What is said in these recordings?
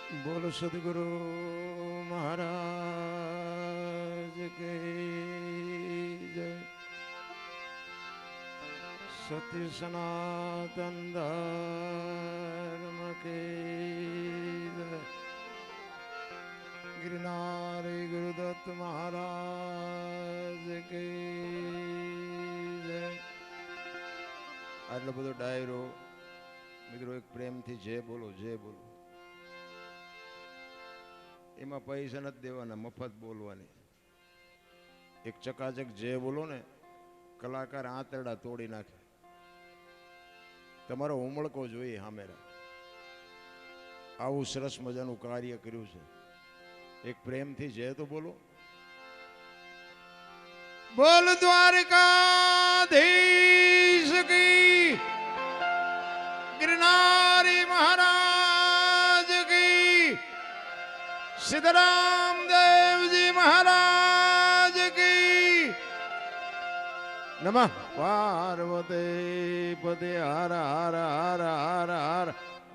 બોલો સદગુરુ મહારાજ કે જય. સત્ય સનાતન ધર્મ કે જય. ગિરનારી ગુરુદત્ત મહારાજ કે જય. આટલો બધો ડાયરો મિત્રો એક પ્રેમથી જય બોલો જય બોલો. એમાં પૈસા નથી દેવાના, મફત બોલવાની. એક ચકાચક જે બોલો ને કલાકાર આંતરડા તોડી નાખે. તમારો ઉમળકો જોઈએ હામેરા. આવું સરસ મજાનું કાર્ય કર્યું છે. એક પ્રેમથી જે તો બોલો. બોલ દ્વારકાધીશ કી, ગિરનારી મહારાજ કી, સિદ્ધરામ દેવજી મહારાજ કી. નમઃ પાર્વતી પતિ. હર હર હર હર હર.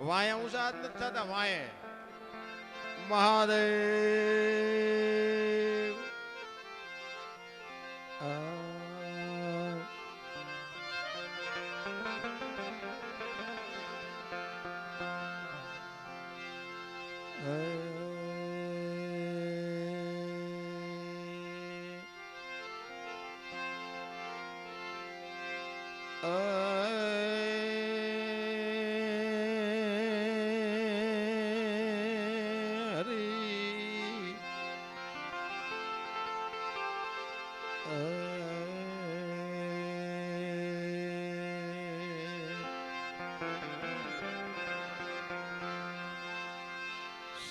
વાયા ઊંચા હાથ નથી થતા. વાયે મહાદેવ.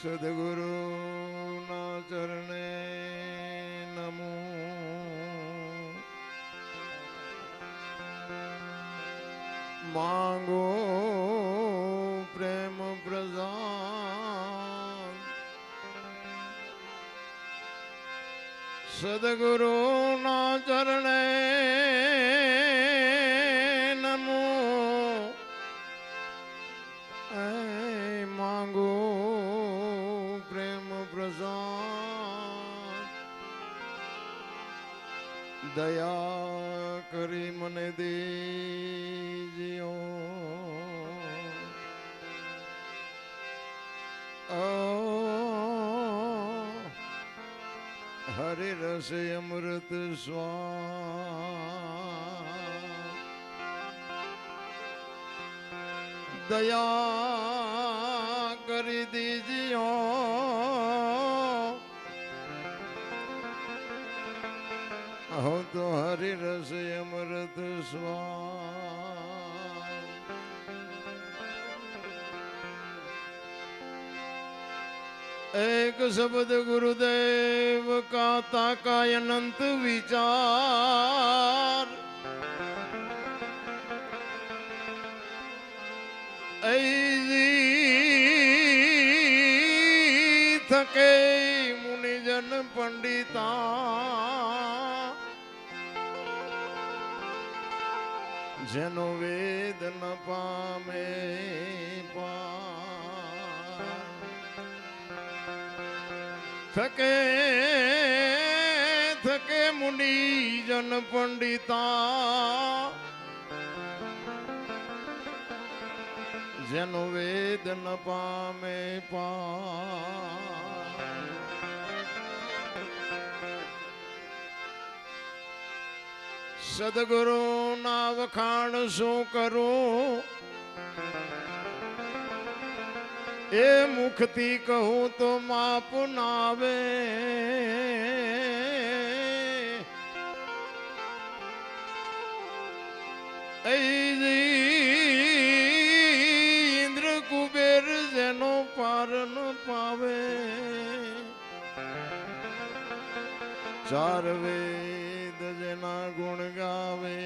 સદગુરુ ના ચરણે નમો. માંગો પ્રેમ પ્રદાન. સદગુરુ ના ચરણે નમો. માંગો દયા કરી મને દેજો. હરે રસ અમૃત સ્વાદ. દયા કરી દીજો. હો તો હરિ રસ અમૃત સ્વાદ. એક શબ્દ ગુરુદેવ કા તાકા અનંત વિચાર. થકે મુનિજન પંડિતા. જેનો વેદ ન પામે થકે થકે મુનિજન પંડિતા. જેનો વેદ ન પામે સદગુરુ ના વખાણ શું કરું. એ મુખથી કહું તો માપ ના આવે. ઇન્દ્ર કુબેર જેનો પાર ન પાવે. ચાર વેદ જેના ગુણ ગાવે.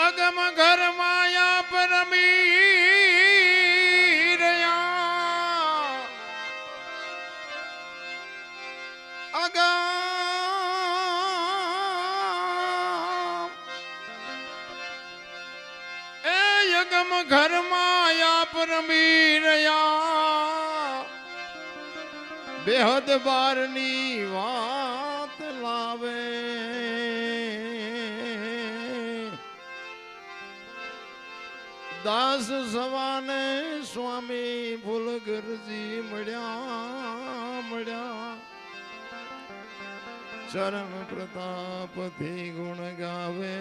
અગમ ઘર માયા પરમી રહ્યા. અગમ એ રમી રહ્યા બેહદ બારની વાત લાવે દાસ સવાને સ્વામી ફૂલગરજી મળ્યા ચરણ પ્રતાપથી ગુણ ગાવે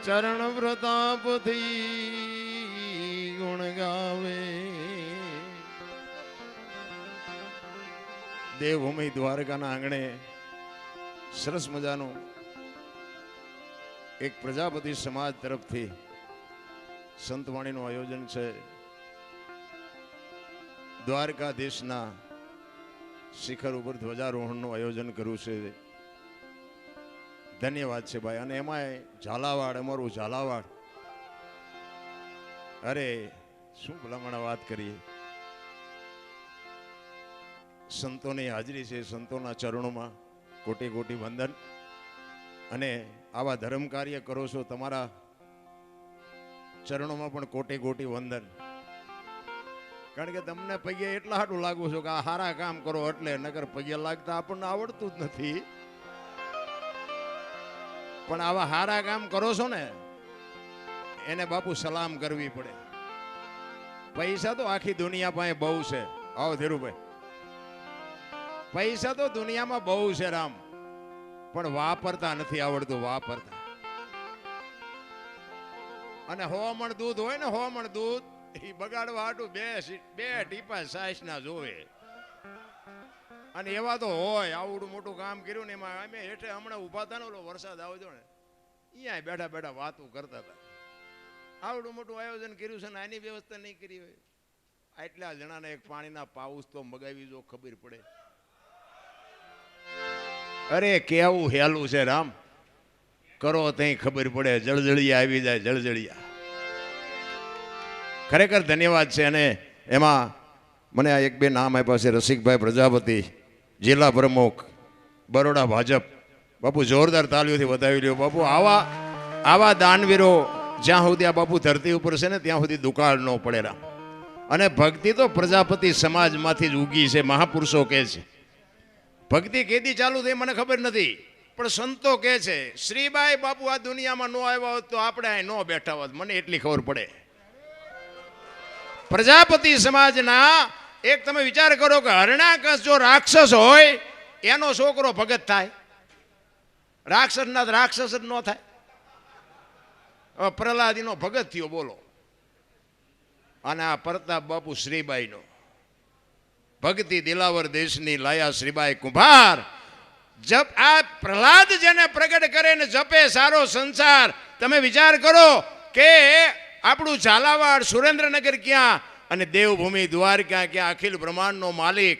ચરણ પ્રતાપથી ગુણ ગાવે દેવભૂમિ દ્વારકાના આંગણે સરસ મજાનું એક પ્રજાપતિ સમાજ તરફથી સંતવાણીનું આયોજન છે. દ્વારકાધીશના શિખર ઉપર ધ્વજારોહણનું આયોજન કર્યું છે. ધન્યવાદ છે ભાઈ. અને એમાંય ઝાલાવાડ, અમારું ઝાલાવાડ, અરે શું ભલામણ વાત કરીએ. સંતોની હાજરી છે, સંતોના ચરણોમાં કોટી કોટી વંદન. અને આવા ધર્મ કાર્ય કરો છો, તમારા ચરણોમાં પણ કોટી કોટી વંદન. કારણ કે તમને પગે એટલા હાટું લાગુ છું કે આ સારા કામ કરો એટલે, નગર પગે લાગતા આપણને આવડતું જ નથી. પણ આવા સારા કામ કરો છો ને એને બાપુ સલામ કરવી પડે. પૈસા તો આખી દુનિયા પાસે બહુ છે. આવો ધીરુભાઈ, પૈસા તો દુનિયામાં બહુ છે રામ, પણ વાપરતા નથી આવડતું, વાપરતા. અને 100 મણ દૂધ હોય ને, 100 મણ દૂધ એ બગાડવા હાટું બે ટીપા સાઈસ ના જોવે. અને એવા તો હોય, આવડું મોટું કામ કર્યું ને એમાં અમે હેઠે હમણાં ઉભા હતા ને, ઓલો વરસાદ આવજો ને, અહીંયા બેઠા બેઠા વાતો કરતા હતા. આવડું મોટું આયોજન કર્યું છે ને આની વ્યવસ્થા નહીં કરી હોય. આટલા જણાને એક પાણીના પાઉસ તો મગાવી જો, ખબર પડે. અરે કેવું હેલું છે રામ, કરો તઈ ખબર પડે. જળજળિયા આવી જાય, જળજળિયા. ખરેખર ધન્યવાદ છે. અને એમાં મને આ એક બે નામ આપ્યા છે. રસિકભાઈ પ્રજાપતિ, જિલ્લા પ્રમુખ, બરોડા ભાજપ. બાપુ જોરદાર તાલીઓથી વધાવી લ્યો બાપુ. આવા દાનવીરો જ્યાં સુધી આ બાપુ ધરતી ઉપર છે ને ત્યાં સુધી દુકાળ ન પડે રામ. અને ભક્તિ તો પ્રજાપતિ સમાજમાંથી જ ઉગી છે. મહાપુરુષો કહે છે ભક્તિ કેદી ચાલુ થઈ મને ખબર નથી, પણ સંતો કહે છે શ્રીબાઈ બાપુ આ દુનિયામાં ન આવ્યા હોત તો આપણે અહીં ન બેઠા હોત. મને એટલી ખબર પડે. પ્રજાપતિ સમાજના એક તમે વિચાર કરો કે હરણાકશ જો રાક્ષસ હોય એનો છોકરો ભગત થાય, રાક્ષસના રાક્ષસ જ ન થાય. પ્રહલાદીનો ભગત થયો બોલો. અને આ પ્રતાપ બાપુ શ્રીબાઈનો ભક્તિ દિલાવર દેશની લાયા શ્રીબાઈ કુંભાર. જપ આ પ્રહલાદ જેને પ્રગટ કરે ને જપે સારો સંસાર. તમે વિચાર કરો કે આપણું ઝાલાવાડ સુરેન્દ્રનગર ક્યાં અને દેવભૂમિ દ્વારકા ક્યાં, અખિલ બ્રહ્માંડનો માલિક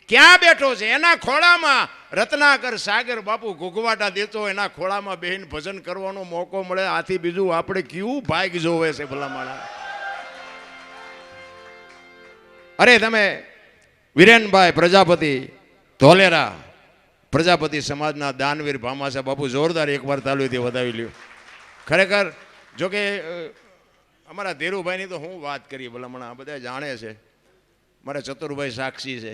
ક્યાં બેઠો છે. એના ખોળામાં રત્નાકર સાગર બાપુ ઘૂઘવાટા દેતો, એના ખોળામાં બેહીને ભજન કરવાનો મોકો મળે. આથી બીજું આપણે કેવું ભાગ જોવે છે ભલા માણા. અરે તમે વિરેનભાઈ પ્રજાપતિ ધોલેરા, પ્રજાપતિ સમાજના દાનવીર ભામાસા બાપુ, જોરદાર એકવાર તાલીઓથી વધાવી લ્યો. ખરેખર જોકે અમારા ધીરુભાઈની તો હું વાત કરી ભલામણા, બધા જાણે છે. મારા ચતુરભાઈ સાક્ષી છે.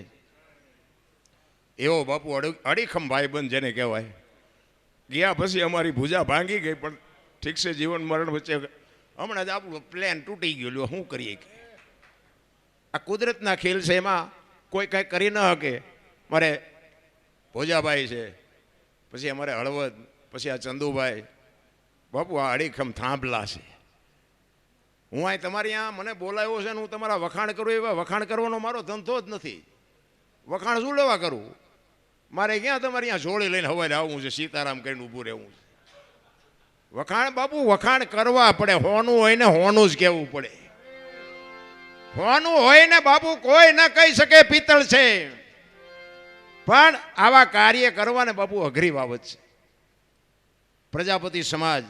એવો બાપુ અડીખમ ભાઈબંધ જેને કહેવાય. ગયા પછી અમારી ભૂજા ભાંગી ગઈ, પણ ઠીક છે, જીવન મરણ વચ્ચે હમણાં જ આપણું પ્લેન તૂટી ગયું. શું કરીએ કે આ કુદરતના ખેલ છે, એમાં કોઈ કાંઈ કરી ન શકે. મારે ભોજાભાઈ છે, પછી અમારે હળવદ, પછી આ ચંદુભાઈ બાપુ, આ અડીખમ થાંભલા છે. હું અહીં તમારી અહીંયા મને બોલાવ્યો છે ને હું તમારા વખાણ કરું, એવા વખાણ કરવાનો મારો ધંધો જ નથી. વખાણ શું લેવા કરું? મારે ક્યાં તમારે અહીંયા જોડી લઈને હવારે આવવું છે, સીતારામ કરીને ઊભું રહેવું છે. વખાણ બાપુ વખાણ કરવા પડે. હોનું હોય ને હોનું જ કહેવું પડે. હોનું હોય ને બાપુ કોઈ ન કહી શકે પિત્તળ છે. પણ આવા કાર્ય કરવાને બાપુ અઘરી બાબત છે. પ્રજાપતિ સમાજ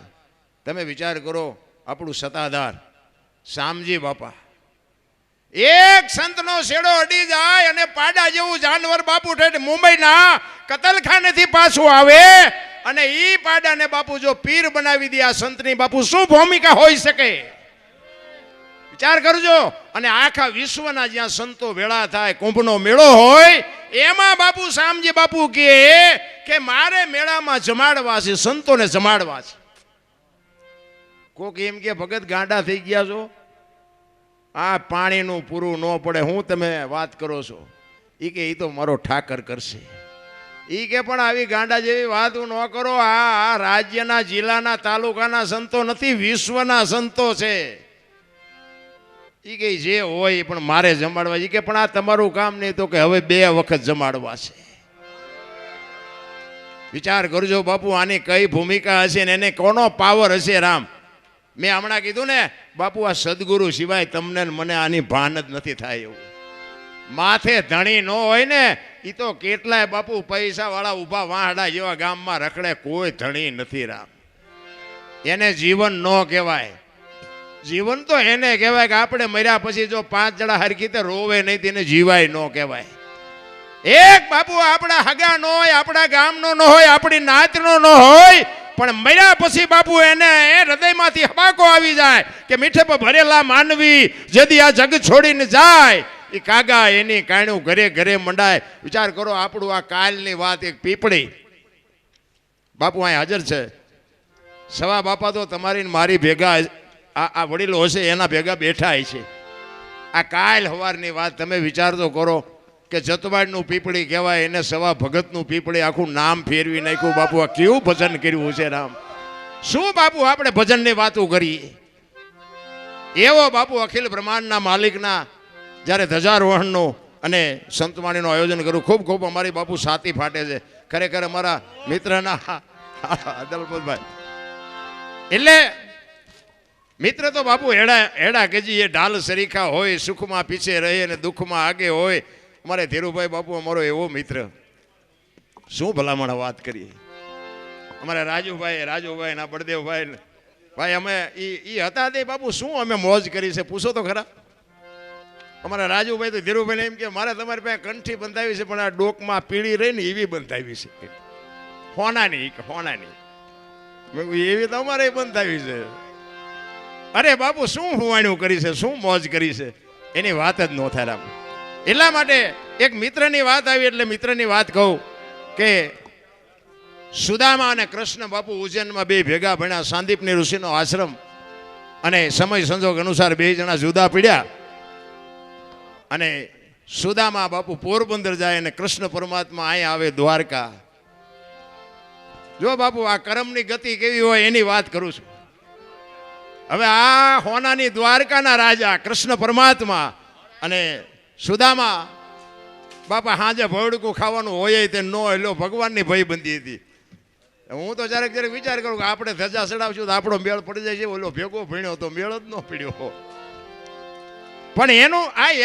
તમે વિચાર કરો, આપણું સત્તાધાર શામજી બાપા, એક સંતનો શેડો અડી જાય અને પાડા જેવું જાનવર બાપુ ઠેઠ મુંબઈના કતલખાનેથી પાછું આવે અને ઈ પાડાને બાપુ જો પીર બનાવી દે આ સંતની, બાપુ શું ભૂમિકા હોઈ શકે? વિચાર કરજો. અને આખા વિશ્વના જ્યાં સંતો ભેળા થાય, કુંભનો મેળો હોય, એમાં બાપુ શામજી બાપુ કે મારે મેળામાં જમાડવા છે, સંતોને જમાડવા છે. કોક એમ કે ભગત ગાંડા થઈ ગયા છો, આ પાણીનું પૂરું ન પડે, હું તમે વાત કરો છો. એ કે એ તો મારો ઠાકર કરશે. એ કે પણ આવી ગાંડા જેવી વાત ન કરો. આ રાજ્યના, જિલ્લાના, તાલુકાના સંતો નથી, વિશ્વના સંતો છે. એ કે જે હોય પણ મારે જમાડવા. એ કે પણ આ તમારું કામ નહીં. તો કે હવે 2 વખત જમાડવા છે. વિચાર કરજો બાપુ, આની કઈ ભૂમિકા હશે ને એને કોનો પાવર હશે. રામ, મેં હમણાં કીધું ને બાપુ, આ સદગુરુ સિવાય તમને મને આની ભાન જ નથી થાય એવું. માથે ધણી ન હોય ને, એ તો કેટલાય બાપુ પૈસા વાળા ઊભા વાહડા જેવા ગામમાં રખડે, કોઈ ધણી નથી. રામ, એને જીવન ન કહેવાય. જીવન તો એને કહેવાય કે આપણે મર્યા પછી જો 5 જણા હરખી રીતે રોવે નહીં, તેને જીવાય ન કહેવાય. એક બાપુ આપણા હગા ન હોય, આપણા ગામનો ન હોય, આપણી નાતનો ન હોય, પણ મર્યા પછી બાપુ એને હૃદયમાંથી હબાકો આવી જાય કે મીઠે પર ભરેલા માનવી જદી આ જગ છોડીને જાય, એ કાગા એની કાણું ઘરે ઘરે મંડાય. વિચાર કરો, આપણું આ કાલની વાત. એક પીપળી બાપુ અહીં હાજર છે. સવા બાપા તો તમારી મારી ભેગા આ વડીલો હશે એના ભેગા બેઠા છે. આ કાલ સવારની વાત તમે વિચાર તો કરો કે જતવાડનું પીપળી કહેવાય, એને સવા ભગતનું પીપળી આખું નામ ફેરવી નાખ્યું. બાપુ આ કેવું ભજન કર્યું છે. રામ, શું બાપુ આપણે ભજનની વાતો કરીએ. એવો બાપુ અખિલ બ્રહ્માંડના માલિકના જ્યારે ધ્વજારોહણનું અને સંતવાણીનું આયોજન કરું, ખૂબ ખૂબ અમારી બાપુ છાતી ફાટે છે. ખરેખર અમારા મિત્રના અદલપતભાઈ એટલે મિત્ર તો બાપુ હેડા કેજી એ ઢાલ સરીખા હોય, સુખમાં પીછે રહે અને દુઃખમાં આગે હોય. અમારે ધીરુભાઈ બાપુ અમારો એવો મિત્ર, શું ભલામણ વાત કરીએ. અમારે રાજુભાઈ ના બળદેવભાઈ ભાઈ, અમે એ હતા તે બાપુ શું અમે મોજ કરી છે પૂછો તો ખરા. અમારા રાજુભાઈ તો ધીરુભાઈને એમ કે મારે તમારી પાસે કંઠી બંધાવી છે, પણ આ ડોકમાં પીળી રહી ને એવી બંધાવી છે, હોનાની એવી તો અમારે બંધાવી છે. અરે બાપુ શું હુવાણું કરી છે, શું મોજ કરી છે, એની વાત જ ન થાય. રામ, એટલા માટે એક મિત્રની વાત આવી એટલે મિત્રની વાત કહું કે સુદામા અને કૃષ્ણ બાપુ ઉજ્જૈનમાં 2 ભેગા ભણ્યા. સાંદીપની ઋષિનો આશ્રમ, અને સમય સંજોગ અનુસાર 2 જણા જુદા પડ્યા. અને સુદામા બાપુ પોરબંદર જાય અને કૃષ્ણ પરમાત્મા અહીંયા આવે દ્વારકા. જો બાપુ આ કર્મની ગતિ કેવી હોય એની વાત કરું છું. હવે આ હોનાની દ્વારકાના રાજા કૃષ્ણ પરમાત્મા અને સુદામા બાપા હાજે ભવડકું ખાવાનું હોય તે નો એલો ભગવાનની ભયબંધી હતી. હું તો ક્યારેક વિચાર કરું કે આપણે ધજા ચડાવશું તો આપણો મેળ પડી જાય છે. ઓલો ભેગો ભણ્યો તો મેળ જ ન પડ્યો. પણ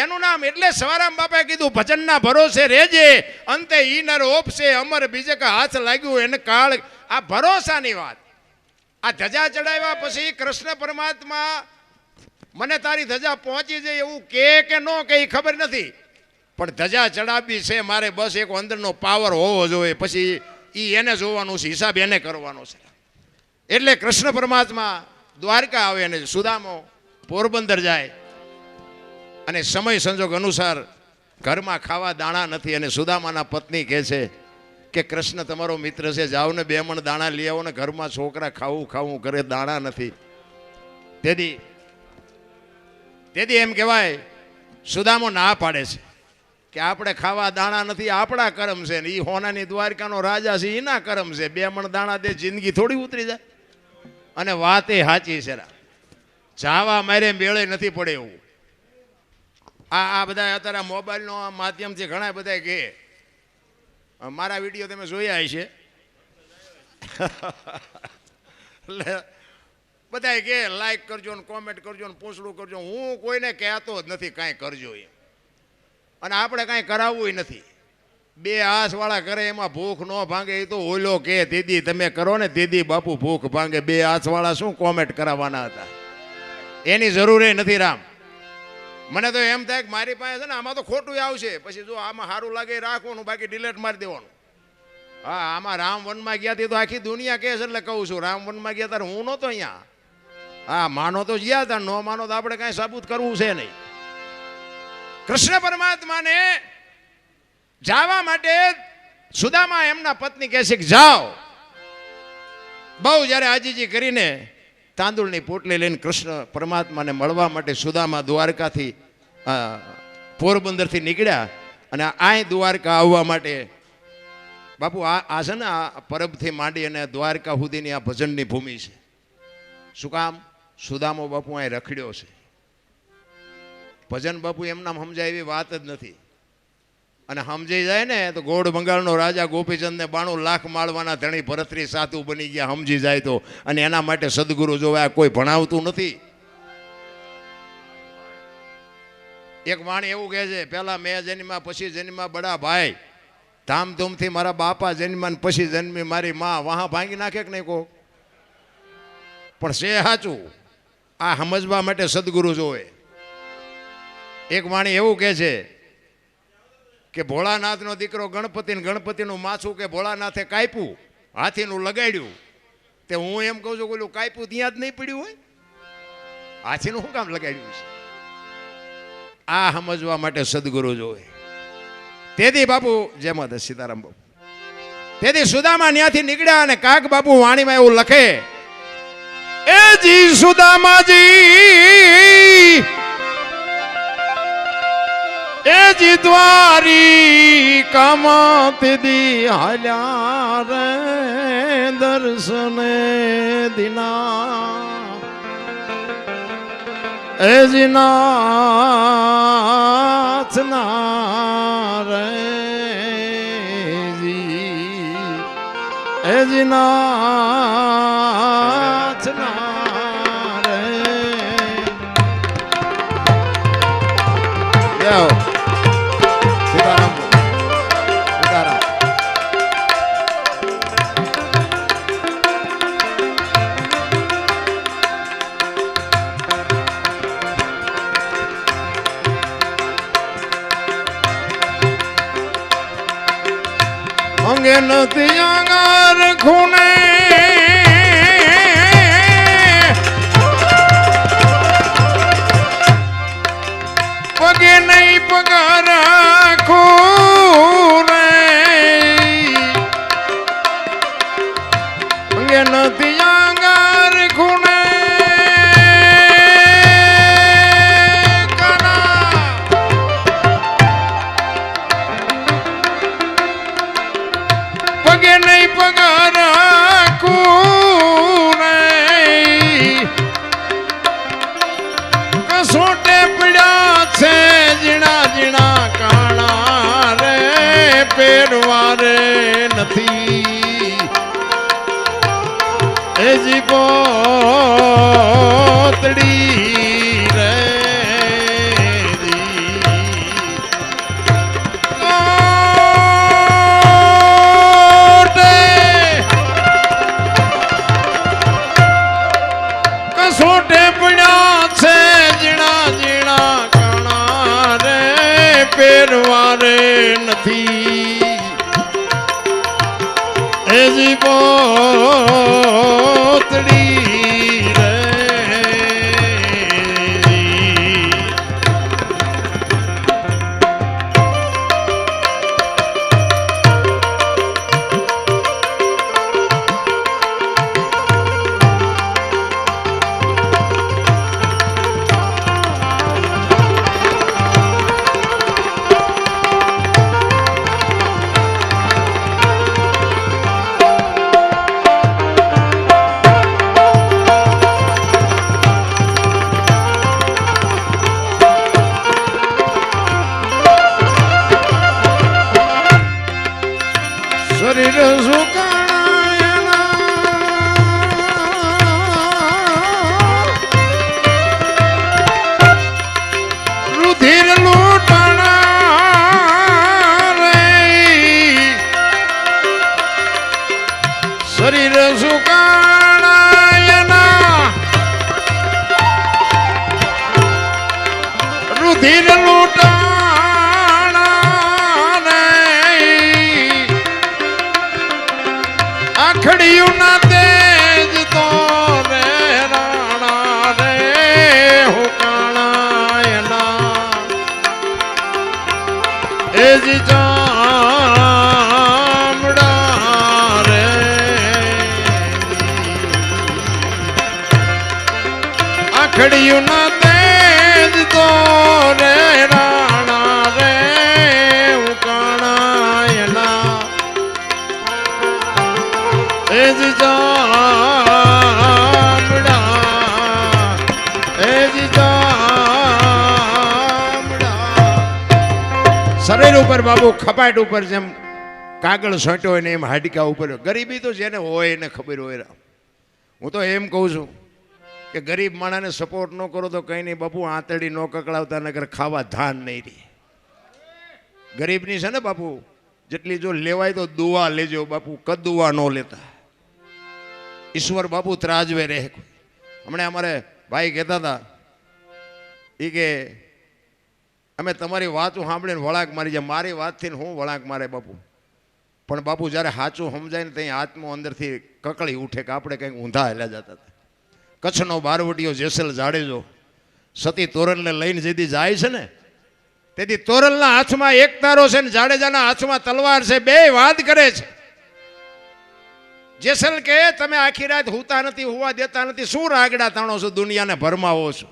એનું નામ એટલે સવારામ બાપાએ કીધું ભજનના ભરોસે રેજે, અંતે ઈ નર ઓપશે, અમર બીજે કા હાથ લાગ્યું એને કાળ. આ ભરોસાની વાત. આ ધજા ચડાવ્યા પછી કૃષ્ણ પરમાત્મા મને તારી ધજા પહોંચી જાય એવું કે ન કે ખબર નથી, પણ ધજા ચડાવવી છે મારે, બસ એક અંદરનો પાવર હોવો જોઈએ. પછી એ એને જોવાનું છે, હિસાબ એને કરવાનો છે. એટલે કૃષ્ણ પરમાત્મા દ્વારકા આવે અને સુદામો પોરબંદર જાય. અને સમય સંજોગ અનુસાર ઘરમાં ખાવા દાણા નથી. અને સુદામાના પત્ની કહે છે કે કૃષ્ણ તમારો મિત્ર છે, જાઓ ને 2 મણ દાણા લઈ આવો ને, ઘરમાં છોકરા ખાવું કરે, દાણા નથી. તેથી એમ કહેવાય સુદામો ના પાડે છે કે આપણે ખાવા દાણા નથી, આપણા કરમ છે. ને એ હોનાની દ્વારકાનો રાજા છે, એના કરમ છે. 2 મણ દાણા દે, જિંદગી થોડી ઉતરી જાય. અને વાત એ સાચી છે. જાવા મારે મેળે નથી પડે એવું. આ બધા અત્યારે મોબાઈલનો માધ્યમથી ઘણા બધા કહે, મારા વિડીયો તમે જોયા છે એટલે બધા કે લાઈક કરજો ને કોમેન્ટ કરજો ને પૂછડું કરજો. હું કોઈને કહેતો જ નથી કાંઈ કરજો એમ, અને આપણે કાંઈ કરાવવું નથી. 2 હાથવાળા કરે એમાં ભૂખ ન ભાંગે. એ તો ઓલો કે દીદી તમે કરો ને દીદી બાપુ ભૂખ ભાંગે. 2 હાથવાળા શું કોમેન્ટ કરાવવાના હતા, એની જરૂર નથી. રામ, મને તો એમ થાય કે મારી પાસે છે ને આમાં તો ખોટું આવશે, પછી જો આમાં સારું લાગે રાખવાનું, બાકી ડિલેટ મારી દેવાનું. હા, આમાં રામ વનમાં ગયા તો આખી દુનિયા કહે છે એટલે કહું છું. રામ વનમાં ગયા ત્યારે હું નહોતો અહીંયા. હા, માનો તો ગયા હતા, નો માનો તો આપણે કાંઈ સાબુત કરવું છે નહીં. કૃષ્ણ પરમાત્માને જવા માટે સુદામા એમના પત્ની કહે છે કે જાઓ. બહુ જ્યારે આજીજી કરીને તાંદુળની પોટલી લઈને કૃષ્ણ પરમાત્માને મળવા માટે સુદામા દ્વારકાથી પોરબંદરથી નીકળ્યા અને આ દ્વારકા આવવા માટે બાપુ આ છે ને આ પરબથી માંડી અને દ્વારકા સુધીની આ ભજનની ભૂમિ છે. શું કામ? સુદામો બાપુ અહીં રખડ્યો છે. ભજન બાપુ એમના સમજાય એવી વાત જ નથી. અને સમજી જાય ને તો ગોળ બંગાળનો રાજા ગોપીચંદને 92 લાખ માળવાના ધણી ભરતરી સાધુ બની ગયા, સમજી જાય તો. અને એના માટે સદગુરુ જોવા કોઈ ભણાવતું નથી. એક વાણી એવું કહે છે, પહેલા મેં જન્મ્યા પછી જન્મ્યા બડા ભાઈ, ધામધૂમથી મારા બાપા જન્મ્યા પછી જન્મી મારી માં. વાહ ભાંગી નાખે કે નહીં કો? પણ છે સાચું. આ સમજવા માટે સદગુરુ જોવે. એક વાણી એવું કહે છે કે ભોળાનાથનો દીકરો ગણપતિ, ગણપતિનું માથું કે ભોળાનાથે કાપ્યું, હાથીનું લગાડ્યું. તે હું એમ કહું છું કે ઓલું કાપ્યું ત્યાં જ નહીં પડ્યું હોય, હાથીનું શું કામ લગાડ્યું છે? આ સમજવા માટે સદગુરુ જોવે. તેથી બાપુ જય માતા સીતારામ બાપુ. તેથી સુદામા ત્યાંથી નીકળ્યા અને કાક બાપુ વાણીમાં એવું લખે, એ જી સુદામાજી એ જી દ્વારી કામત દી હાલ્યા રે દર્શને દિના એ જી નાથ ના રે જી એ જી નાથ ના રે. સીતારામ સીતારામ. અંગે નથી આંગર ખૂણે પગે નહીં પગાર ખૂણે અંગે નથી આંગર ખૂણે પગે નહીં પગાર ખૂણે કસોટે પડ્યા છે જીણા જીણા કાણા રે પહેરવા રે નથી એ જી પોતડી રે કસોટે પડ્યા છે જીણા જીણા કાણા રે પહેરવા રે નથી એ જી પોતડી રે. શરીર સુકાણા રુધિર લૂંટણા રે શરીર સુકાણા રુધિર લૂંટણા આખડિયું ના તેજ તો રે રાણા રખડ્યું ના તેજ તો રે રાણા રે ઉકાણા એના એજ જામડા એજ જામડા શરીર ઉપર બાબુ ખપાટ ઉપર જેમ કાગળ સોંટ્યો હોય ને એમ હાડકા ઉપર ગરીબી તો જેને હોય એને ખબર હોય. હું તો એમ કહું છું કે ગરીબ માણસને સપોર્ટ ન કરો તો કંઈ નહીં બાપુ, આંતળી ન કકડાવતા નગર ખાવા ધાન નહીં રહે. ગરીબની છે ને બાપુ જેટલી જો લેવાય તો દુઆ લેજો બાપુ, કદુઆ ન લેતા. ઈશ્વર બાપુ ત્રાજવે રહે. હમણાં અમારે ભાઈ કહેતા હતા એ કે અમે તમારી વાતો સાંભળીને વળાંક મારી જાય. મારી વાતથી હું વળાંક મારે બાપુ, પણ બાપુ જ્યારે સાચું સમજાય ને ત્યાં આત્મો અંદરથી કકળી ઉઠે કે આપણે કંઈક ઊંધા હેલા જતા હતા. કચ્છનો બારવટીયો જેસલ જાડેજો સતી તોરલને લઈને જેથી જાય છે ને તેથી તોરલના હાથમાં એક તારો છે ને જાડેજાના હાથમાં તલવાર છે. બે વાત કરે છે. જેસલ કે તમે આખી રાત હુતા નથી, હુવા દેતા નથી, શું રાગડા તાણો છો, દુનિયાને ભરમાવો છો.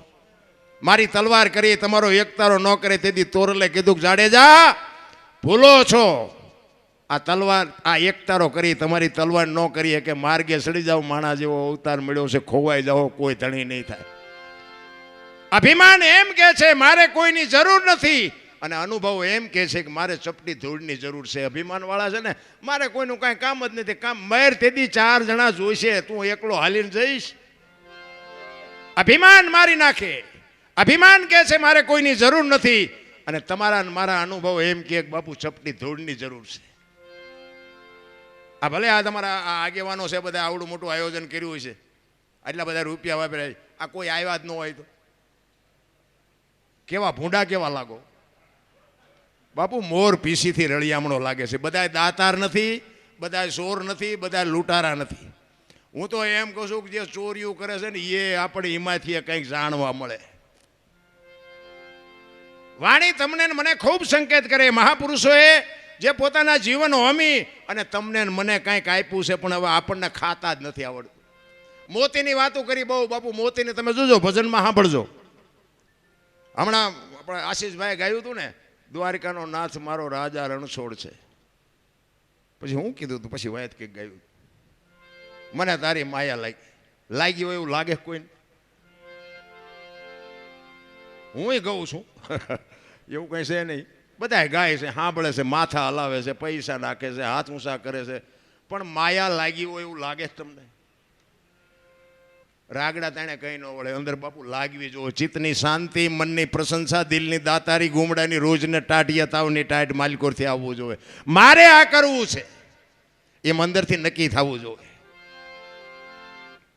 મારી તલવાર કરી તમારો એક તારો ન કરે. તેથી તોરલે કીધું કે જાડેજા ભૂલો છો, આ તલવાર આ એક તારો કરી તમારી તલવાર ન કરીએ કે માર્ગે સડી જાઓ, માણા જેવો અવતાર મળ્યો છે, ખોવાઈ જાઓ, કોઈ ધણી નહીં થાય. અભિમાન એમ કે છે મારે કોઈની જરૂર નથી, અને અનુભવ એમ કે છે કે મારે ચપટી ધૂળની જરૂર છે. અભિમાન વાળા છે ને મારે કોઈનું કાંઈ કામ જ નથી. કામ મેર તેથી 4 જણા જોઈશે, તું એકલો હાલીને જઈશ. અભિમાન મારી નાખે. અભિમાન કે છે મારે કોઈની જરૂર નથી, અને તમારા મારા અનુભવ એમ કે બાપુ ચપટી ધૂળની જરૂર છે. આ ભલે આ તમારા આ આગેવાનો છે બધા આવડું મોટું આયોજન કર્યું હોય છે, આટલા બધા રૂપિયા વાપર્યા, આ કોઈ આવ્યા જ ન હોય તો કેવા ભૂંડા કેવા લાગો બાપુ. મોર પીસીથી રળિયામણો લાગે છે. બધા દાતાર નથી, બધા ચોર નથી, બધા લૂંટારા નથી. હું તો એમ કહું છું કે જે ચોરીઓ કરે છે ને એ આપણે એમાંથી કંઈક જાણવા મળે. વાણી તમને મને ખૂબ સંકેત કરે. મહાપુરુષોએ જે પોતાના જીવન હોમી અને તમને મને કંઈક આપ્યું છે, પણ હવે આપણને ખાતા જ નથી આવડતું. મોતીની વાતો કરી બહુ બાપુ. મોતીને તમે જોજો ભજનમાં સાંભળજો. હમણાં આપણે આશીષભાઈ ગાયું હતું ને, દ્વારિકાનો નાથ મારો રાજા રણછોડ છે. પછી હું કીધું હતું, પછી વાયત કંઈક ગાયું, મને તારી માયા લાગી હોય એવું લાગે કોઈને. હું ગઉં છું એવું કંઈ છે નહીં. બધા ગાય છે, સાંભળે છે, માથા હલાવે છે, પૈસા નાખે છે, હાથ ઊંચા કરે છે, પણ માયા લાગી હોય એવું લાગે છે તમને? રાગડા તાણે કંઈ ન વળે, અંદર બાપુ લાગવી જોઈએ. ચિત્તની શાંતિ, મનની પ્રશંસા, દિલની દાતારી, ગુમડાની રોજને ટાટિયા તાવની ટાઈટ માલિકોરથી આવવું જોઈએ. મારે આ કરવું છે એમ અંદરથી નક્કી થવું જોઈએ.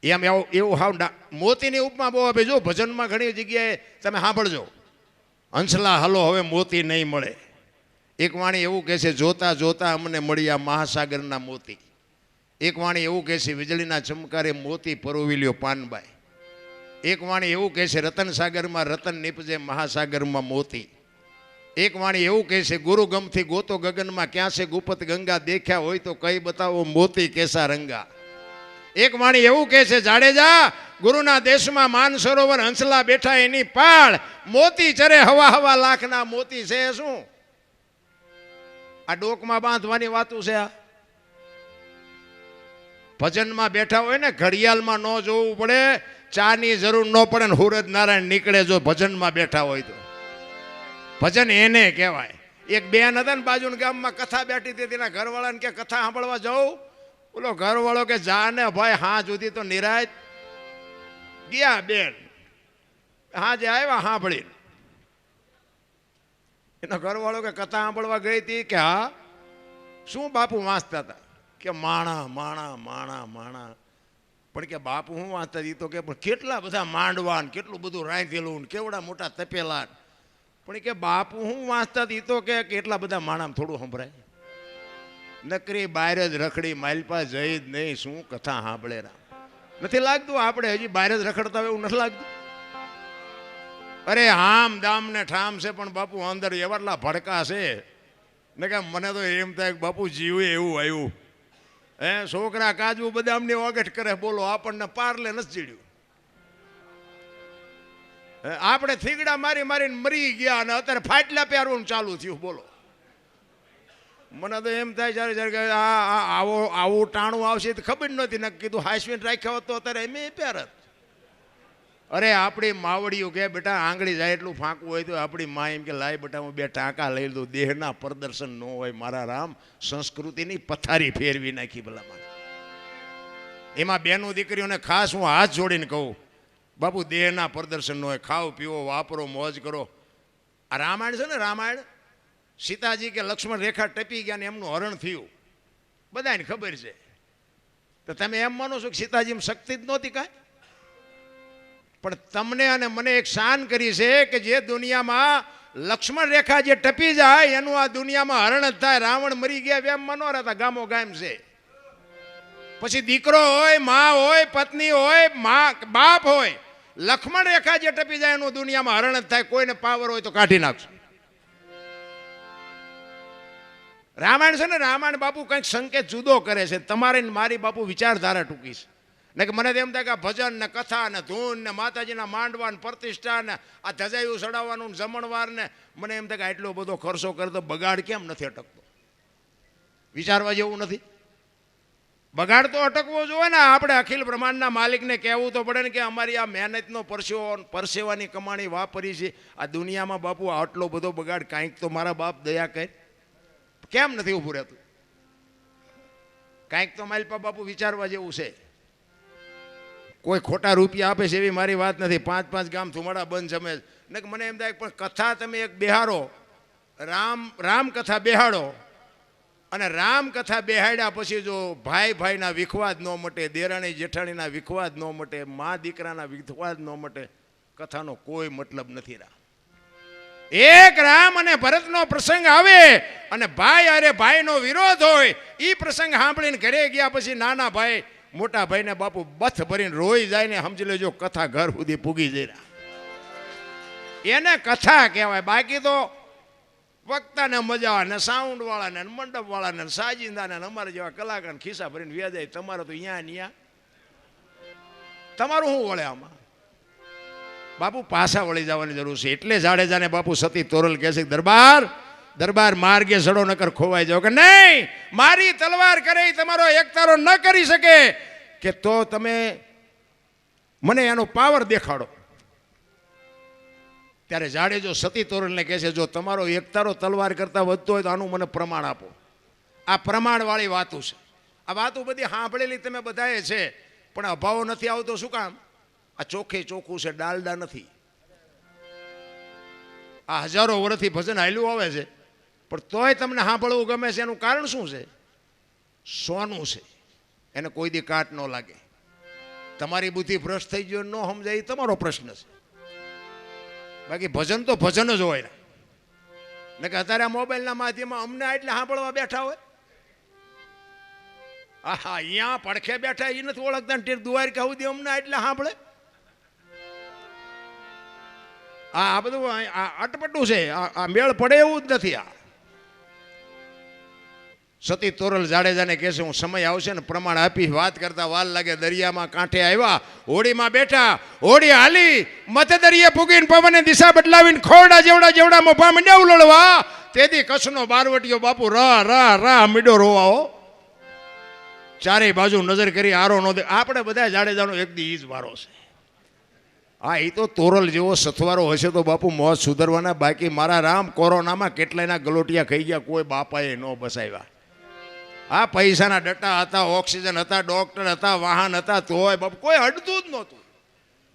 એમ એવું હાવ મોતીની ઉપમા બહુ આપે. જો ભજનમાં ઘણી જગ્યાએ તમે સાંભળજો, હંસલા હલો હવે મોતી નહીં મળે. એક વાણી એવું કહે છે, જોતા જોતા અમને મળ્યા મહાસાગરના મોતી. એક વાણી એવું કહે છે, વીજળીના ચમકારે મોતી પરોવી લ્યો પાનબાઈ. એક વાણી એવું કહે છે, રતન સાગરમાં રતન નીપજે મહાસાગરમાં મોતી. એક વાણી એવું કહે છે, ગુરુ ગમથી ગોતો ગગનમાં ક્યાં છે ગુપત ગંગા, દેખ્યા હોય તો કઈ બતાવો મોતી કેસા રંગા. એક વાણી એવું કહે છે, જાડેજા ગુરુના દેશમાં માન સરોવર હંસલા બેઠા એની પાળ, મોતી ચરે હવા હવા લાખના મોતી છે શું? આ ડોકમાં બાંધવાની વાતું છે. આ ભજનમાં બેઠા હોય ને ઘડિયાળમાં ન જોવું પડે, ચાની જરૂર ન પડે ને સૂરજ નારાયણ નીકળે જો ભજનમાં બેઠા હોય તો. ભજન એને કહેવાય. એક બેન હતા ને બાજુના ગામમાં કથા બેઠી હતી, તેના ઘરવાળાને કે કથા સાંભળવા જાઉં. બોલો ઘરવાળો કે જા ને ભાઈ, હા સુધી તો નિરાય ગયા. બેન હા જે આવ્યા સાંભળી. એનો ઘરવાળો કે કથા સાંભળવા ગઈ હતી કે હા. શું બાપુ વાંચતા હતા? કે માણા માણા માણા માણા. પણ કે બાપુ હું વાંચતા હતી તો કે પણ કેટલા બધા માંડવાન, કેટલું બધું રાંધેલું, કેવડા મોટા તપેલા. પણ કે બાપુ હું વાંચતા હતી તો કે કેટલા બધા માણા થોડું સંભળાય. નકરી બહાર જ રખડી, માલપા જઈ જ નહીં, શું કથા સાંભળે. નથી લાગતું આપણે હજી બહાર જ રખડતા હોય એવું નથી લાગતું? અરે હામ દામ ને ઠામ છે, પણ બાપુ અંદર એવાટલા ભડકા છે ને કે મને તો એમ થાય બાપુ જીવે એવું આવ્યું. હે છોકરા કાજુ બદામની ઓગટ કરે, બોલો આપણને પારલે નથી ચીડ્યું. આપણે થીગડા મારી મારીને મરી ગયા અને અત્યારે ફાટલા પહેરવાનું ચાલુ થયું. બોલો, મને તો એમ થાય જ્યારે જ્યારે આવું ટાણું આવશે તો ખબર નહોતી ને કીધું હાઈસ્વીન રાખ્યા હોત તો અત્યારે એમ પહેરત. અરે આપણી માવડીઓ કે બેટા આંગળી જાય એટલું ફાંકવું હોય તો આપણી મા એમ કે લાય બેટા હું 2 ટાંકા લઈ દઉં. દેહના પ્રદર્શન ન હોય મારા રામ, સંસ્કૃતિની પથારી ફેરવી નાખી ભલામાં. એમાં બેનો દીકરીઓને ખાસ હું હાથ જોડીને કહું, બાપુ દેહના પ્રદર્શન ન હોય, ખાઓ પીવો વાપરો મોજ કરો. આ રામાયણ છે ને, રામાયણ સીતાજી કે લક્ષ્મણ રેખા ટપી ગયા ને એમનું હરણ થયું, બધાને ખબર છે. તો તમે એમ માનો છો કે સીતાજીમાં શક્તિ જ નહોતી કાંઈ? પણ તમને અને મને એક શાન કરી છે કે જે દુનિયામાં લક્ષ્મણ રેખા જે ટપી જાય એનું આ દુનિયામાં હરણ જ થાય. રાવણ મરી ગયા એમ મનો રહેતા, ગામો ગામ છે. પછી દીકરો હોય, મા હોય, પત્ની હોય, બાપ હોય, લક્ષ્મણ રેખા જે ટપી જાય એનું દુનિયામાં હરણ જ થાય. કોઈને પાવર હોય તો કાઢી નાખશે. રામાયણ છે ને, રામાયણ બાપુ કંઈક સંકેત જુદો કરે છે. તમારે મારી બાપુ વિચારધારા ટૂંકી છે ને કે મને એમ થાય કે આ ભજન ને કથા ને ધૂન ને માતાજીના માંડવા ને પ્રતિષ્ઠા ને આ ધજાયું ચડાવવાનું જમણવાર ને મને એમ થાય કે આટલો બધો ખર્ચો કરે તો બગાડ કેમ નથી અટકતો? વિચારવા જેવું નથી? બગાડ તો અટકવો જોઈએ ને. આપણે અખિલ બ્રહ્માંડના માલિકને કહેવું તો પડે ને કે અમારી આ મહેનતનો પરસેવાની કમાણી વાપરી છે. આ દુનિયામાં બાપુ આટલો બધો બગાડ કાંઈક તો મારા બાપ દયા કરે. કેમ નથી ઊભું રહેતું? કાંઈક તો મારી બાપુ વિચારવા જેવું છે. કોઈ ખોટા રૂપિયા આપે છે એવી મારી વાત નથી. 5 ગામ ધુમાડા બંધ જમે ને મને એમ થાય પણ કથા તમે એક બેહાડો, રામ કથા બેહાડો અને રામ કથા બેહાડ્યા પછી જો ભાઈ ભાઈના વિખવાદ ન મટે, દેરાણી જેઠાણીના વિખવાદ ન મટે, મા દીકરાના વિખવાદ ન મટે, કથાનો કોઈ મતલબ નથી. એક રામ અને ભરતનો પ્રસંગ આવે અને ભાઈ અરે ભાઈનો વિરોધ હોય, એ પ્રસંગ સાંભળીને ઘરે ગયા પછી નાના ભાઈ મોટા ભાઈને બાપુ બથ ભરીને રોઈ જાય ને સમજી લેજો કથા ઘર સુધી પૂગી જઈ. એને કથા કહેવાય. બાકી તો વક્તાને મજા ને સાઉન્ડ વાળાને મંડપ વાળાને સાજિંદાને અમારે જેવા કલાકાર ખિસ્સા ભરીને વ્યાજાય. તમારે તો અહીંયા તમારું શું વળે આમાં? બાપુ પાછા વળી જવાની જરૂર છે. એટલે જાડેજાને બાપુ સતી તોરલ કહે છે દરબાર માર્ગે સડો નકર ખોવાઈ જાવ. કે નહીં, મારી તલવાર કરે તમારો એકતારો ન કરી શકે કે તો તમે મને એનો પાવર દેખાડો. ત્યારે જાડેજો સતી તોરલને કહે છે જો તમારો એકતારો તલવાર કરતા વધતો હોય તો આનું મને પ્રમાણ આપો. આ પ્રમાણવાળી વાતો છે. આ વાતો બધી સાંભળેલી તમે બધાએ છે, પણ અભાવો નથી આવતો. શું કામ? આ ચોખ્ખું છે, ડાલડા નથી. આ હજારો વર્ષથી ભજન હાલ્યું આવે છે પણ તોય તમને સાંભળવું ગમે છે. એનું કારણ શું છે? સોનું છે, એને કોઈ દી કાટ ન લાગે. તમારી બુદ્ધિ ભ્રષ્ટ થઈ ગયો ન સમજાય એ તમારો પ્રશ્ન છે. બાકી ભજન તો ભજન જ હોય ને કે અત્યારે મોબાઈલના માધ્યમમાં અમને એટલે સાંભળવા બેઠા હોય. હા, અહીંયા પડખે બેઠા એ નથી ઓળખતા ને દ્વારકા સુધી અમને એટલે સાંભળે. આ બધું અટપટું છે. આ મેળ પડે એવું જ નથી. આ સતી તોરલ જાડેજાને કહે છે હું સમય આવશે ને પ્રમાણ આપી. વાત કરતા વાર લાગે. દરિયામાં કાંઠે આવ્યા, હોડીમાં બેઠા, હોડી હાલી મધ્ય દરિયે પૂગીને પવને દિશા બદલાવીને ખોરડા જેવડા મોભા મીંડ્યા ઉલળવા. તેથી કચ્છનો બારવટીયો બાપુ રા મીડો રોવાઓ. ચારેય બાજુ નજર કરી આરો નો દે. આપણે બધા જાડેજાનો એક દી જ વારો છે. હા, એ તો તોરલ જેવો સથવારો હશે તો બાપુ મોજ સુધરવાના. બાકી મારા રામ કોરોનામાં કેટલાયના ગલોટિયા ખાઈ ગયા, કોઈ બાપાએ ન બસાવ્યા. આ પૈસાના ડટ્ટા હતા, ઓક્સિજન હતા, ડોક્ટર હતા, વાહન હતા, તોય બાપુ કોઈ હડતું જ નહોતું.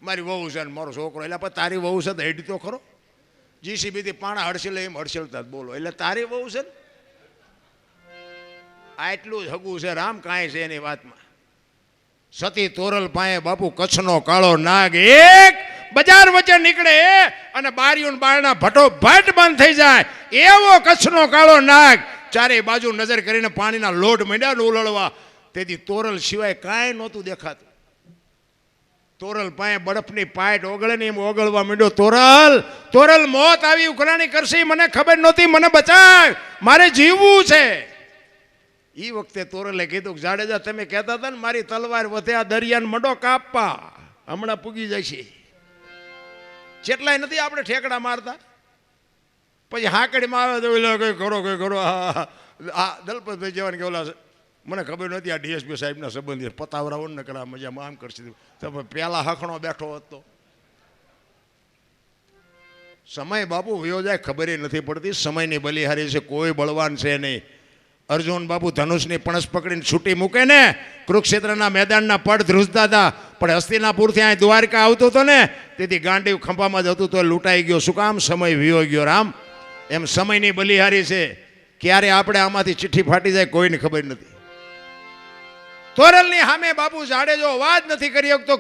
મારી વહુ છે ને મારો છોકરો. એટલે પણ તારી વહુ છે તો હેડી તો ખરો. જીસીબીથી પાણા હડસેલે એમ હડસેલતા બોલો. એટલે તારી વહુ છે ને આટલું જ હગું છે. રામ કાંઈ છે એની વાતમાં. સતી તોરલ પાસે બાપુ કચ્છનો કાળો નાગ એક બજાર વચ્ચે નીકળે અને બારીઓ બારણા ભટોભટ બંધ થઈ જાય એવો કચ્છનો કાળો નાગ. ચારે બાજુ નજર કરીને પાણીના લોઢ માંડ્યા ઉલળવા. તેથી તોરલ સિવાય કાંઈ નહોતું દેખાતું. તોરલ પાસે બરફની પાઇટ ઓગળે ને એમ ઓગળવા માંડ્યો. તોરલ મોત આવી ઉઘરાણી કરશે મને ખબર નહોતી. મને બચાવ, મારે જીવવું છે. એ વખતે તોરલે કીધું કે જાડેજા તમે કહેતા હતા ને મારી તલવાર વધે આ દરિયાને મંડો કાપવા, હમણાં પૂગી જાય છે. કેટલાય નથી આપણે ઠેકડા મારતા. પછી હાકડીમાં આવે તો કઈ કરો આ દલપતભાઈ જેવાને કે ઓલા મને ખબર નથી આ ડીએસપી સાહેબના સંબંધી પતાવરાઓ ને કરા મજામાં આમ કરશે તો પહેલાં હખણો બેઠો હતો. સમય બાપુ વયો જાય ખબર નથી પડતી. સમયની બલિહારી છે, કોઈ બળવાન છે નહીં. અર્જુન બાપુ ધનુષની પણસ પકડીને છૂટી મૂકે ને કુરુક્ષેત્રના મેદાનના પડ ધ્રુજતા હતા, પણ હસ્તિનાપુરથી અહીં દ્વારકા આવતો હતો ને તેથી ગાંડીવ ખંભામાં જ હતું તો લૂંટાઈ ગયો. શું કામ? સમય વિયો ગયો. રામ એમ સમયની બલિહારી છે. ક્યારે આપણે આમાંથી ચિઠ્ઠી ફાટી જાય કોઈને ખબર નથી. તોરલની સામે બાપુ જાડેજો અવાજ નથી કરી શકતો.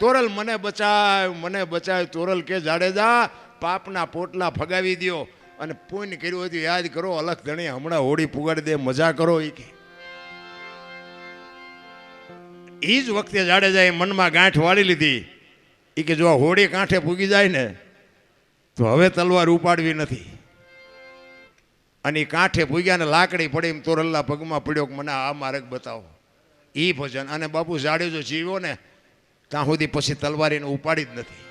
તોરલ મને બચાવ. તોરલ કે જાડેજા પાપના પોટલા ફગાવી દો અને પુણ્ય કર્યું હોય તો યાદ કરો. અલખ ધણી હમણાં હોળી પુગાડી દે, મજા કરો. એ જ વખતે જાડેજાએ મનમાં ગાંઠ વાળી લીધી. એ કે જો હોળી કાંઠે પૂગી જાય ને તો હવે તલવાર ઉપાડવી નથી. અને એ કાંઠે પૂગ્યા ને લાકડી પડી એમ તોરલના પગમાં પડ્યો કે મને આ માર્ગ બતાવો. એ ભજન. અને બાપુ જાડેજો જીવ્યો ને ત્યાં સુધી પછી તલવારીને ઉપાડી જ નથી.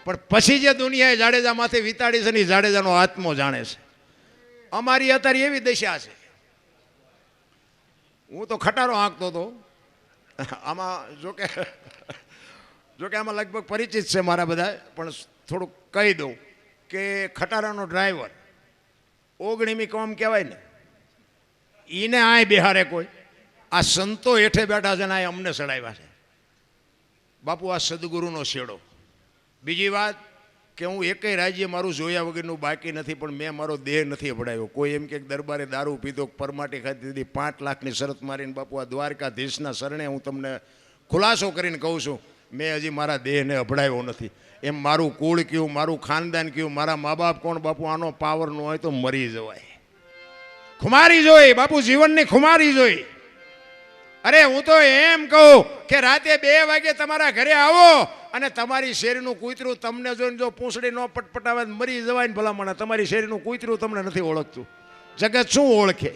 પણ પછી જે દુનિયાએ જાડેજા માથે વિતાડી છે ને એ જાડેજાનો આત્મો જાણે છે. અમારી અત્યારે એવી દશા છે. હું તો ખટારો હાંકતો હતો આમાં. જોકે આમાં લગભગ પરિચિત છે મારા બધા, પણ થોડુંક કહી દઉં કે ખટારાનો ડ્રાઈવર ઓગણીમી કોમ કહેવાય ને એને આય બિહારે કોઈ. આ સંતો હેઠે બેઠા છે ને આ અમને ચડાવ્યા છે. બાપુ આ સદગુરુનો શેડો. બીજી વાત કે હું એકેય રાજ્ય મારું જોયા વગરનું બાકી નથી, પણ મેં મારો દેહ નથી અભડાયો. કોઈ એમ કે દરબારે દારૂ પીધો, પરમાટી ખાધી દીધી, 5 લાખની શરત મારીને બાપુ આ દ્વારકાધીશના શરણે હું તમને ખુલાસો કરીને કહું છું, મેં હજી મારા દેહને અભડાયો નથી. એમ મારું કુળ કયું, મારું ખાનદાન કયું, મારા મા બાપ કોણ, બાપુ આનો પાવર ન હોય તો મરી જવાય. ખુમારી જોઈ બાપુ, જીવનની ખુમારી જોઈ. અરે હું તો એમ કહું કે રાતે 2 વાગે તમારા ઘરે આવો અને તમારી શેરીનું કૂતરું તમને જોઈને જો પૂંછડી ન પટપટાવે મરી જવાય ને ભલામણ. તમારી શેરીનું કૂતરું તમને નથી ઓળખતું, જગત શું ઓળખે?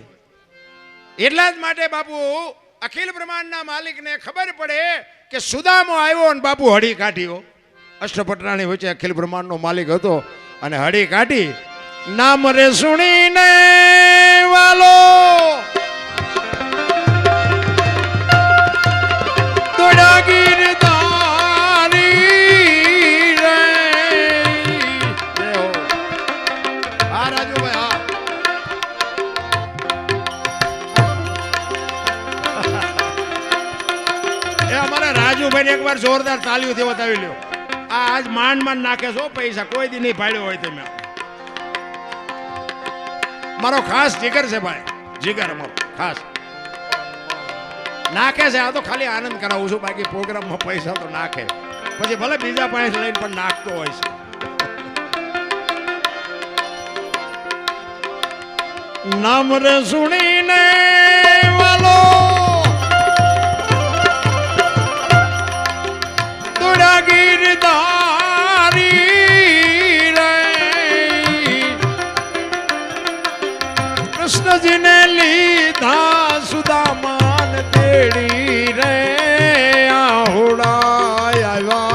એટલા જ માટે બાપુ અખિલ બ્રહ્માંડના માલિકને ખબર પડે કે સુદામો આવ્યો અને બાપુ હળી કાઢ્યો. અષ્ટપટરાણી વચ્ચે અખિલ બ્રહ્માંડનો માલિક હતો અને હળી કાઢી. નામ રે સુણીને વાલો એક વાર જોરદાર તાલીઓથી બતાવી લ્યો. આ આજ માંડ નાખે છો પૈસા, કોઈ દી નહીં પાડ્યો હોય તમે. મારો ખાસ જીગર છે ભાઈ, જીગર અમારો ખાસ નાખે છે. આ તો ખાલી આનંદ કરાવું છું, બાકી પ્રોગ્રામમાં પૈસા તો નાખે. પછી ભલે બીજા પાસે લઈને પણ નાખતો હોય છે. નામ રે સુણીને વાલો ગીરધારી રે કૃષ્ણજીને લીધા સુદામાન તેડી રે આહોડા આવ્યા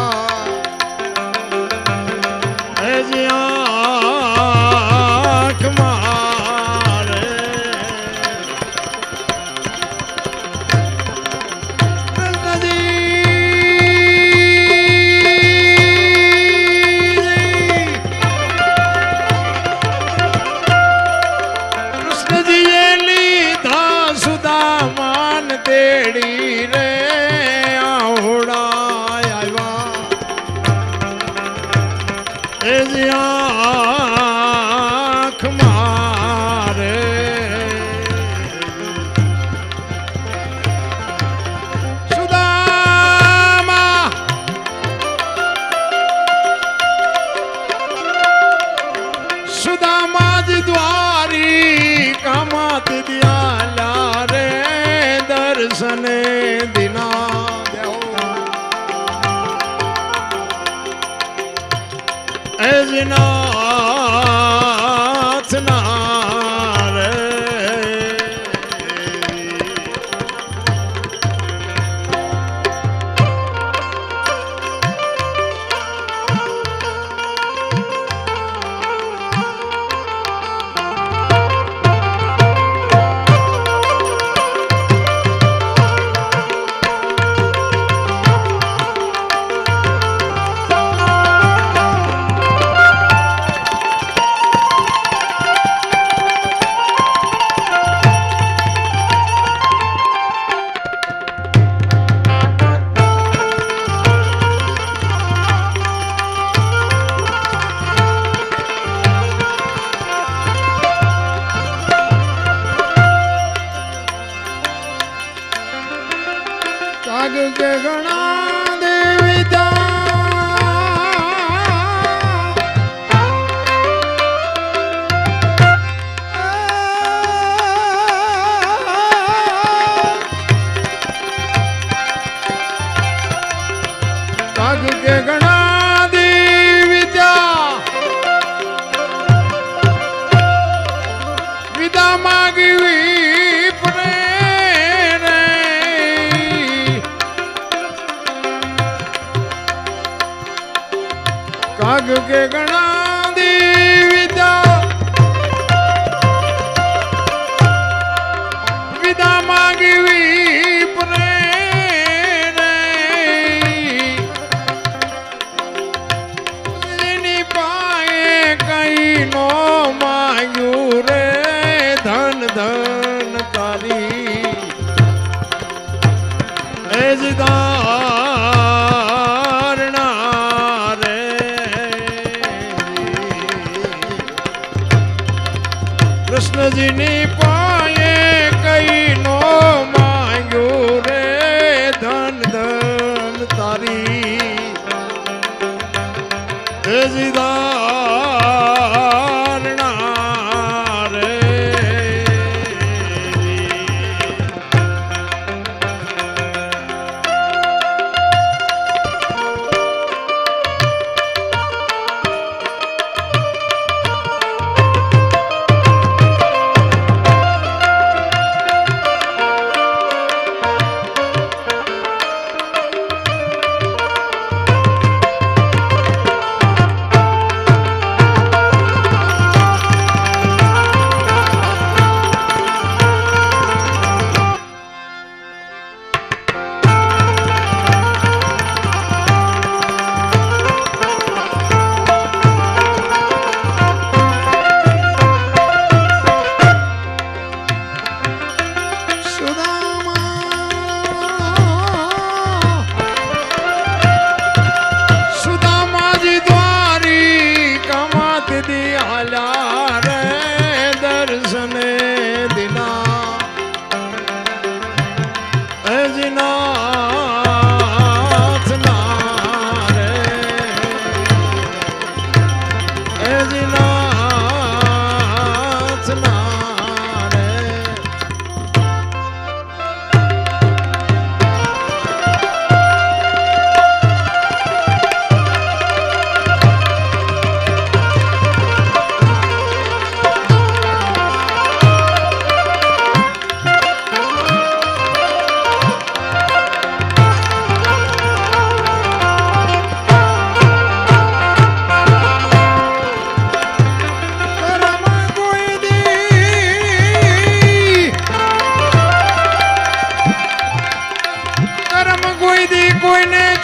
દર્શને દિના એજનાથ ના રે કાગ કે ગણા દેવિતા કાગ કે ગણા દેવિતા વિદા માગવી પ્રેરે કાગ કે ગણા દેવિતા વિદા માગવી પ્રેરે એની પાએ કઈ નો માંગ્યું રે ધન ધન તારી એજદારણા રે કૃષ્ણજીની પાયે કઈ નો માંગ્યું રે ધન ધન તારી એજદારણા રે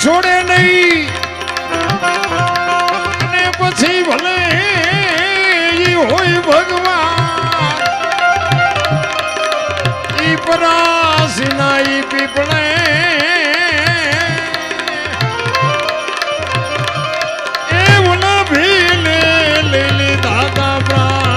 છોડે નહીં અને પછી ભલે ઈ હોય ભગવાન ઈ પરાસીના ઈ પીપળે એવું ના ભીલે લઈ લીધા તા પ્રાણ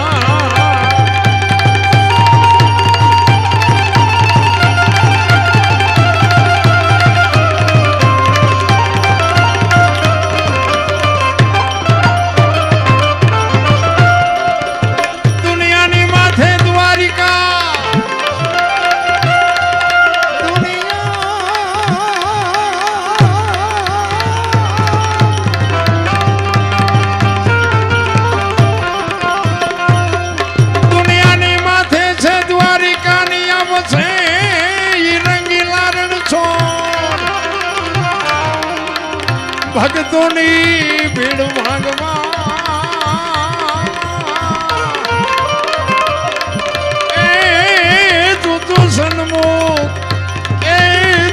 ભક્તોની ભીડ ભાગવા એ તું સન્મુખ એ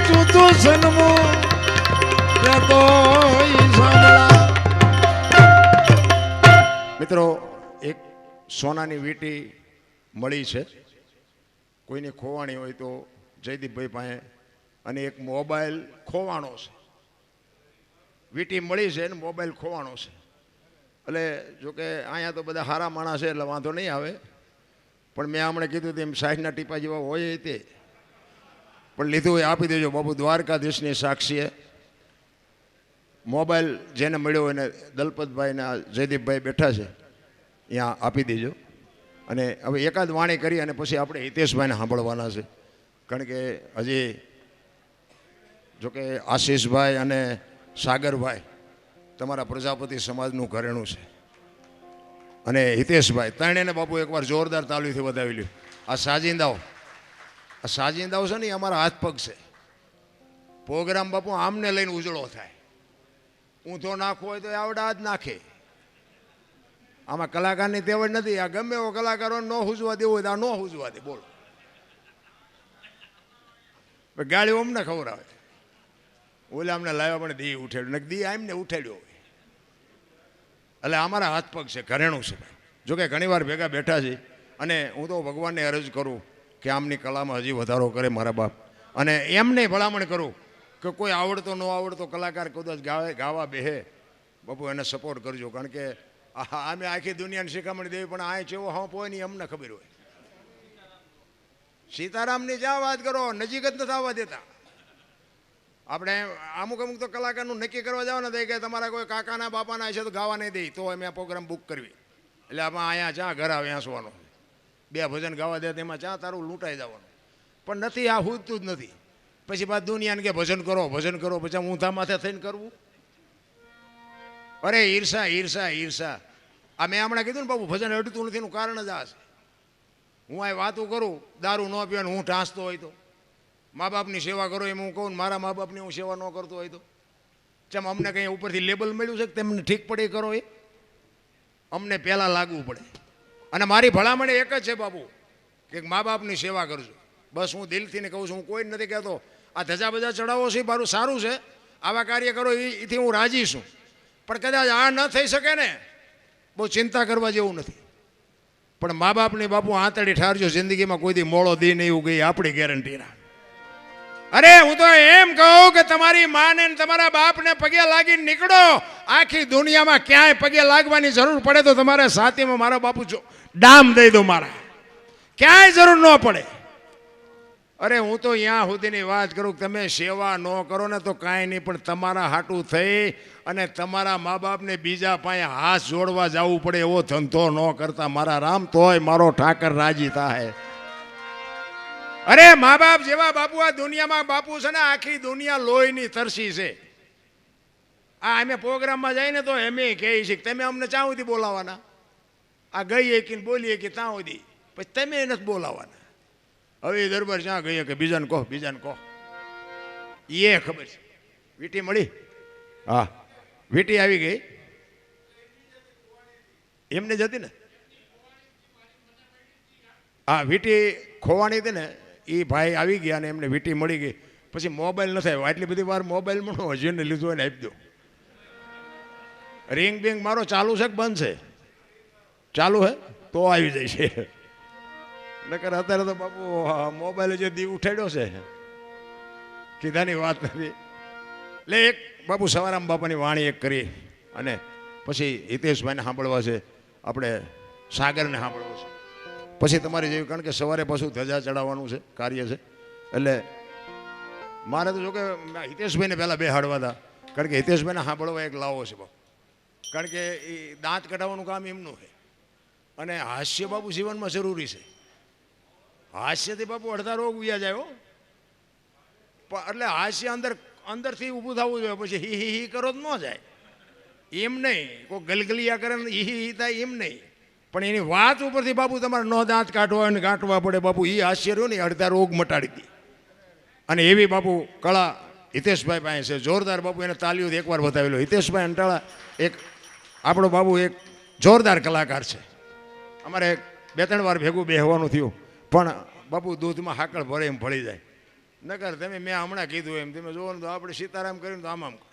તું સન્મુખ તો મિત્રો એક સોનાની વીંટી મળી છે કોઈને ખોવાણી હોય તો જયદીપભાઈ પાસે અને એક મોબાઈલ ખોવાણો છે વીંટી મળી છે ને મોબાઈલ ખોવાનો છે એટલે જોકે અહીંયા તો બધા સારા માણસ છે એટલે વાંધો નહીં આવે પણ મેં હમણાં કીધું તેમ સાઈડના ટીપા જેવા હોય તે પણ લીધું એ આપી દેજો બાપુ. દ્વારકાધીશની સાક્ષીએ મોબાઈલ જેને મળ્યો એને દલપતભાઈ ને જયદીપભાઈ બેઠા છે ત્યાં આપી દેજો. અને હવે એકાદ વાણી કરી અને પછી આપણે હિતેશભાઈને સાંભળવાના છે. કારણ કે હજી જોકે આશીષભાઈ અને સાગરભાઈ તમારા પ્રજાપતિ સમાજનું ઘરેણું છે અને હિતેશભાઈ ત્રણેયને બાપુ એકવાર જોરદાર તાલીથી વધાવી લ્યો. આ સાજિંદાઓ છે ને એ અમારા હાથ પગ છે. પ્રોગ્રામ બાપુ આમને લઈને ઉજળો થાય. ઊંધો નાખવો હોય તો આવડા જ નાખે. આમાં કલાકારની તેવડ નથી. આ ગમે એવો કલાકારોને ન હુજવા દેવું હોય તો આ ન હુજવા દે. બોલો ગાળીઓ અમને ખવડાવે. ઓલા અમને લાવ્યા પણ દી ઉઠાડ્યું ને દી આમને ઉઠાડ્યો હોય. એટલે અમારા હાથ પગ છે, ઘરેણું છે ભાઈ. જોકે ઘણીવાર ભેગા બેઠા છે અને હું તો ભગવાનને અરજ કરું કે આમની કલામાં હજી વધારો કરે મારા બાપ. અને એમને ભલામણ કરું કે કોઈ આવડતો ન આવડતો કલાકાર કદાચ ગાવા બેહે બાપુ એને સપોર્ટ કરજો. કારણ કે અમે આખી દુનિયાને શિખામણ દેવી પણ આ ચેવો હંપ હોય નહીં અમને ખબર હોય. સીતારામની જ્યાં વાત કરો નજીક જ નથી આવવા દેતા. આપણે અમુક તો કલાકારનું નક્કી કરવા જવાના થાય કે તમારા કોઈ કાકાના બાપાના છે તો ગાવા નહીં દે તો અમે આ પ્રોગ્રામ બુક કરવી. એટલે આમાં અહીંયા ચા ઘર આવે હસવાનો. 2 ભજન ગાવા દે તેમાં ચા તારું લૂંટાઈ જવાનું. પણ નથી, આ હુજતું જ નથી. પછી બાદ દુનિયાને કે ભજન કરો પછી ઊંધા માથે થઈને કરવું. અરે ઈર્ષા ઈર્ષા ઈર્ષા. આ મેં હમણાં કીધું ને બાબુ ભજન અડતું નથી એનું કારણ જ આ છે. હું આ વાતો કરું દારૂ ન પીવાનું હું ઢાંસતો હોય તો, મા બાપની સેવા કરો એમ હું કહું મારા મા બાપની હું સેવા ન કરતો હોય તો ચમ અમને કંઈ ઉપરથી લેબલ મળ્યું છે કે તમને ઠીક પડે કરો એ અમને પહેલાં લાગવું પડે. અને મારી ભલામણ એક જ છે બાપુ કે મા બાપની સેવા કરજો. બસ હું દિલથી ને કહું છું. હું કોઈ નથી કહેતો આ ધજા બજા ચડાવો છે મારું સારું છે, આવા કાર્ય કરો એથી હું રાજી છું. પણ કદાચ આ ન થઈ શકે ને બહુ ચિંતા કરવા જેવું નથી. પણ મા બાપની બાપુ આંતળી ઠારજો. જિંદગીમાં કોઈ દી મોડો દી નહીં એવું ગઈ આપણી ગેરંટી ના. અરે હું તો એમ કહું કે તમારી માને તમારા બાપને પગે લાગીને નીકળો. આખી દુનિયામાં ક્યાંય પગે લાગવાની જરૂર પડે તો તમારે સાથીમાં મારા બાપુ ડામ દઈ દો. મારા ક્યાંય જરૂર ન પડે. અરે હું તો અહીંયા સુધીની વાત કરું કે તમે સેવા ન કરો ને તો કાંઈ નહીં, પણ તમારા હાટું થઈ અને તમારા મા બાપને બીજા પાસે હાથ જોડવા જવું પડે એવો ધંધો ન કરતા મારા રામ, તોય મારો ઠાકર રાજી થાય. અરે મા બાપ જેવા બાપુ આ દુનિયામાં બાપુ છે ને આખી દુનિયા લોહીની તરસી છે. આ અમે પ્રોગ્રામમાં જઈને તો એમ કહે છે કે તમે અમને ચા સુધી બોલાવાના. આ ગઈએ કે બોલીએ કે ત્યાં સુધી પછી તમે નથી બોલાવાના. હવે એ દરબાર ક્યાં ગઈએ કે બીજાને કહો એ ખબર છે. વીટી મળી? હા વીટી આવી ગઈ એમને જતી ને. હા વીટી ખોવાણી હતી ને એ ભાઈ આવી ગયા અને એમને વીટી મળી ગઈ. પછી મોબાઈલ નથી આવ્યો. આટલી બધી વાર મોબાઈલ મળો હજીને લીધો એને આપી દો. રિંગ બિંગ મારો ચાલુ છે કે બંધ છે? ચાલુ હે તો આવી જાય છે. નકર અત્યારે તો બાપુ મોબાઈલ જે દી ઉઠાડ્યો છે કીધાની વાત નથી. એટલે એક બાપુ સવારામ બાપાની વાણી એક કરી અને પછી હિતેશભાઈને સાંભળવા છે, આપણે સાગરને સાંભળવા છે. પછી તમારે જેવું કારણ કે સવારે પાછું ધજા ચડાવવાનું છે કાર્ય છે. એટલે મારે તો જો કે હિતેશભાઈને પહેલાં બેહાડવા હતા. કારણ કે હિતેશભાઈને સાંભળવા એક લાવો છે બાપુ. કારણ કે એ દાંત કઢાવવાનું કામ એમનું છે અને હાસ્ય બાપુ જીવનમાં જરૂરી છે. હાસ્યથી બાપુ અડધા રોગ ઉયા જાય. એટલે હાસ્ય અંદરથી ઊભું થવું જોઈએ. પછી હી કરો તો ન જાય એમ નહીં. કોઈ ગલગલિયા કરે ને હી થાય એમ નહીં. પણ એની વાત ઉપરથી બાપુ તમારે ન દાંત કાઢવા અને કાઢવા પડે બાપુ. એ હાસ્ય રહ્યો ને અડધા રોગ મટાડી દી. અને એવી બાપુ કળા હિતેશભાઈ પાસે છે જોરદાર. બાપુ એને તાલીઓથી એકવાર બતાવેલો. હિતેશભાઈ અંટાળા એક આપણો બાબુ એક જોરદાર કલાકાર છે. અમારે 2-3 વાર ભેગું બેહવાનું થયું પણ બાપુ દૂધમાં હાકળ ભરે એમ ભળી જાય. નકર તમે મેં હમણાં કીધું એમ તમે જોવો ને તો આપણે સીતારામ કરીને તો આમ કરે.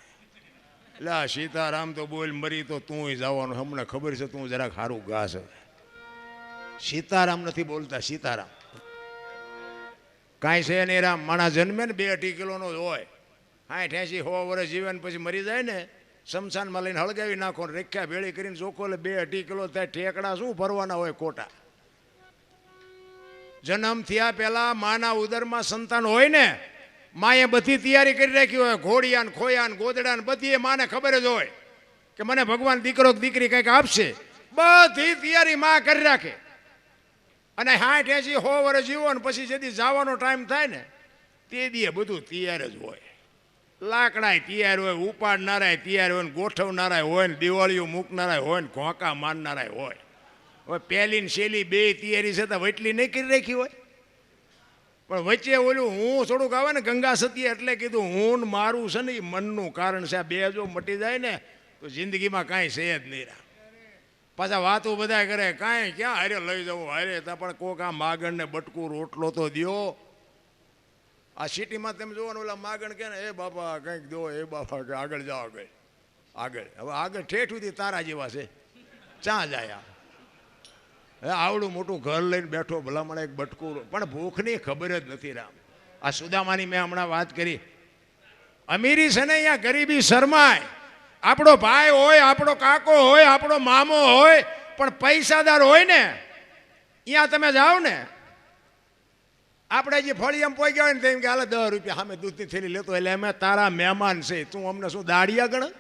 એટલે આ સીતારામ તો બોલ મરી તો તું જવાનું. હમણાં ખબર છે તું જરાક સારું ગાસ. સીતારામ નથી બોલતા સીતારામ. કાંઈ છે નહીં રામ. માણસ જન્મે ને 2-2 કિલોનો જ હોય. 60-80-100 વર્ષ જીવે ને પછી મરી જાય ને શમશાનમાં લઈને હળગાવી નાખો ને રેખ્યા ભેળી કરીને ચોખ્ખો એટલે 2-2 કિલો થાય. ઠેકડા શું ભરવાના હોય ખોટા. જન્મ થયા પહેલા માના ઉદરમાં સંતાન હોય ને માએ બધી તૈયારી કરી રાખી હોય, ઘોડિયા ને ખોયા ને ગોદડા ને બધી એ માને ખબર જ હોય કે મને ભગવાન દીકરો કે દીકરી કંઈક આપશે. બધી તૈયારી માં કરી રાખે અને 60 80 100 વર્ષ જીવો ને પછી જેથી જવાનો ટાઈમ થાય ને તે દીએ બધું તૈયાર જ હોય. લાકડાય તૈયાર હોય, ઉપાડનારાય તૈયાર હોય, ગોઠવનારાય હોય ને દિવાળીઓ મૂકનારાય હોય ને ઘોંકા મારનારાય હોય. હવે પહેલી ને છેલ્લી બે તૈયારી છતાં વટલી નહીં કરી રાખી હોય. પણ વચ્ચે ઓલું હું થોડુંક આવે ને ગંગા સતીએ એટલે કીધું હું મારું છે ને એ મનનું કારણ છે. આ બે જો મટી જાય ને તો જિંદગીમાં કાંઈ છે જ નહીં. પાછા વાતો બધા કરે કાંઈ ક્યાં હારે લઈ જવું હારે તા પણ કોક આ માગણ ને બટકું રોટલો તો દ્યો. આ સિટીમાં તમે જોવાનું ઓલા માગણ કે ને એ બાપા કંઈક દો, એ બાપા કે આગળ જાઓ ગઈ આગળ. હવે આગળ ઠેઠ સુધી તારા જેવા છે, ચા જાય. હે આવડું મોટું ઘર લઈને બેઠો ભલામણ એક બટકું, પણ ભૂખની ખબર જ નથી રામ. આ સુદામાની મેં હમણાં વાત કરી. અમીરી છે ને અહીંયા ગરીબી શરમાય. આપણો ભાઈ હોય, આપણો કાકો હોય, આપણો મામો હોય, પણ પૈસાદાર હોય ને અહીંયા તમે જાઓ ને, આપણે જે ફળિયામાં પહોંચી ગયા હોય ને તેમ કે હાલે 10 રૂપિયા સામે દૂધની થેલી લેતો, એટલે અમે તારા મહેમાન છે, તું અમને શું દાડિયા ગણ?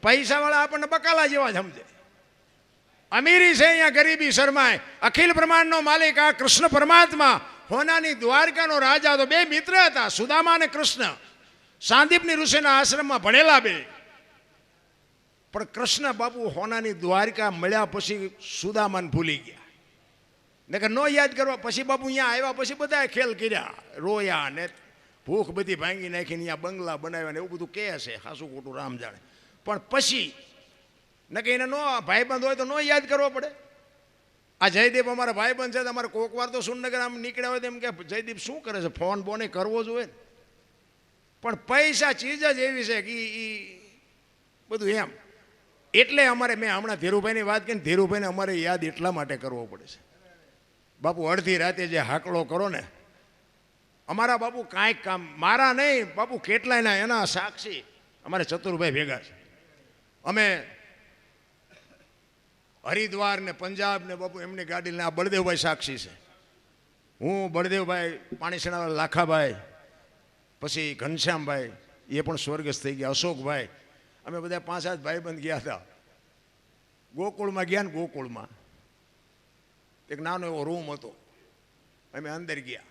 પૈસાવાળા આપણને બકાલા જેવા જ સમજે. અમીરી છે અહીંયા ગરીબી શરમાય. અખિલ બ્રહ્માંડનો માલિક આ કૃષ્ણ પરમાત્મા, હોનાની દ્વારકાનો રાજા. તો બે મિત્ર હતા, સુદામા અને કૃષ્ણ. સાંદીપની ઋષિના આશ્રમમાં ભણેલા બે. પણ કૃષ્ણ બાપુ હોનાની દ્વારકા મળ્યા પછી સુદામાને ભૂલી ગયા. નકર નો યાદ કરવા. પછી બાપુ અહીંયા આવ્યા પછી બધા ખેલ કર્યા, રોયા ને ભૂખ બધી ભાંગી નાખીને અહીંયા બંગલા બનાવ્યા ને એવું બધું કહે છે, ખાસું ખોટું રામ જાણે. પણ પછી નકે એને નો ભાઈબંધ હોય તો નો યાદ કરવો પડે. આ જયદીપ અમારા ભાઈબંધ છે, તમારે કોક વાર તો સુરનગર આમ નીકળ્યા હોય તો એમ કે જયદીપ શું કરે છે, ફોન બોને કરવો જોઈએ. પણ પૈસા ચીજ જ એવી છે કે એ બધું એમ. એટલે અમારે મેં હમણાં ધીરુભાઈની વાત કરી, ધીરુભાઈને અમારે યાદ એટલા માટે કરવો પડે છે. બાપુ અડધી રાતે જે હાકલો કરો ને, અમારા બાપુ કાંઈક કામ મારા નહીં બાપુ કેટલાયના એના સાક્ષી અમારે ચતુરભાઈ ભેગા છે. અમે હરિદ્વાર ને પંજાબ ને બાપુ એમની ગાડી લઈને, આ બળદેવભાઈ સાક્ષી છે, હું બળદેવભાઈ, પાણીસણા લાખાભાઈ, પછી ઘનશ્યામભાઈ એ પણ સ્વર્ગસ્થ થઈ ગયા, અશોકભાઈ, અમે બધા 5-7 ભાઈબંધ ગયા હતા. ગોકુળમાં ગયા ને, ગોકુળમાં એક નાનો એવો રૂમ હતો, અમે અંદર ગયા.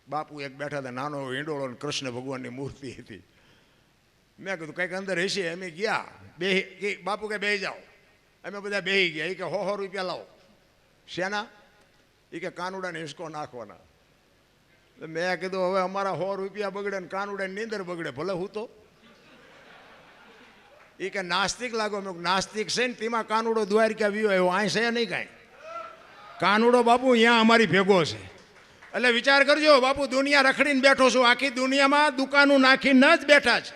બાપુ એક બેઠા હતા, નાનો એવો ઈંડોળો ને કૃષ્ણ ભગવાનની મૂર્તિ હતી. મેં કીધું કંઈક અંદર હશે. અમે ગયા, બે બાપુ કે બેસી જાઓ. અમે બધા બેસી ગયા. એ કે 100 રૂપિયા લાવો. શેના? એ કે કાનુડાને હિંચકો નાખવાના. મેં કીધું હવે અમારા 100 રૂપિયા બગડે ને કાનુડાની નીંદર બગડે, ભલે હું તો. એ કે નાસ્તિક લાગો. મેં નાસ્તિક છે ને તેમાં કાનુડો દ્વારકા વ્યો આવ્યો, અહીં છે નહીં કાંઈ. કાનુડો બાપુ અહીંયા અમારી ભેગો છે. એટલે વિચાર કરજો બાપુ, દુનિયા રખડીને બેઠો છું, આખી દુનિયામાં દુકાનો નાખીને જ બેઠા છે.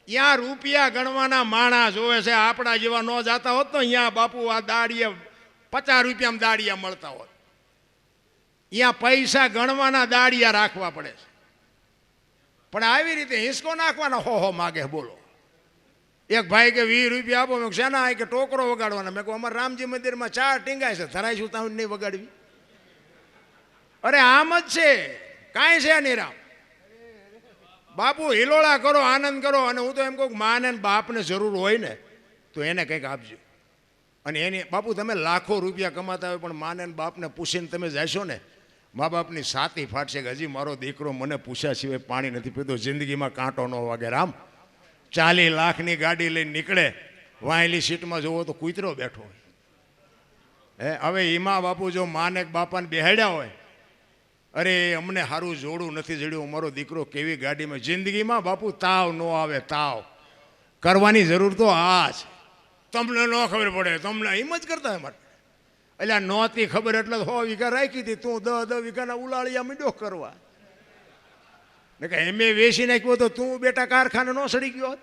ત્યાં રૂપિયા ગણવાના માણસ જોવે છે. આપણા જેવા ન જાતા હોત તો અહીંયા બાપુ આ દાડિયા 50 રૂપિયામાં દાડિયા મળતા હોત. અહીંયા પૈસા ગણવાના દાડિયા રાખવા પડે છે. પણ આવી રીતે હિંચકો નાખવાના હો માગે. બોલો. એક ભાઈ કે 20 રૂપિયા આપો. મેં શેના? કે ટોકરો વગાડવાના. મેં કહું અમારા રામજી મંદિરમાં 4 ટીંગાય છે, ધરાઈશું તમે નહીં વગાડવી? અરે આમ જ છે, કાંઈ છે નહીં રામ. બાપુ હિલોળા કરો, આનંદ કરો. અને હું તો એમ કહું માને બાપને જરૂર હોય ને તો એને કંઈક આપજો. અને એની બાપુ તમે લાખો રૂપિયા કમાતા હોય પણ માને બાપને પૂછીને તમે જશો ને, મા બાપની છાતી ફાટશે કે હજી મારો દીકરો મને પૂછ્યા સિવાય પાણી નથી પીતો, જિંદગીમાં કાંટો ન વાગે. રામ 40 લાખની ગાડી લઈને નીકળે, વાયેલી સીટમાં જોવો તો કૂતરો બેઠો હોય. હવે એમાં બાપુ જો માને બાપાને બેહાડ્યા હોય, અરે અમને સારું જોડું નથી જડ્યું, અમારો દીકરો કેવી ગાડીમાં. જિંદગીમાં બાપુ તાવ ન આવે. તાવ કરવાની જરૂર તો આ છે. તમને ન ખબર પડે, તમને એમ જ કરતા હોય મારે. એટલે નહોતી ખબર એટલે 100 વીઘા રાખી હતી, તું 10 વીઘાના ઉલાળિયા મીડો કરવા. ને કે એમે વેચી નાખ્યો તો તું બેટા કારખાને ન સડી ગયો.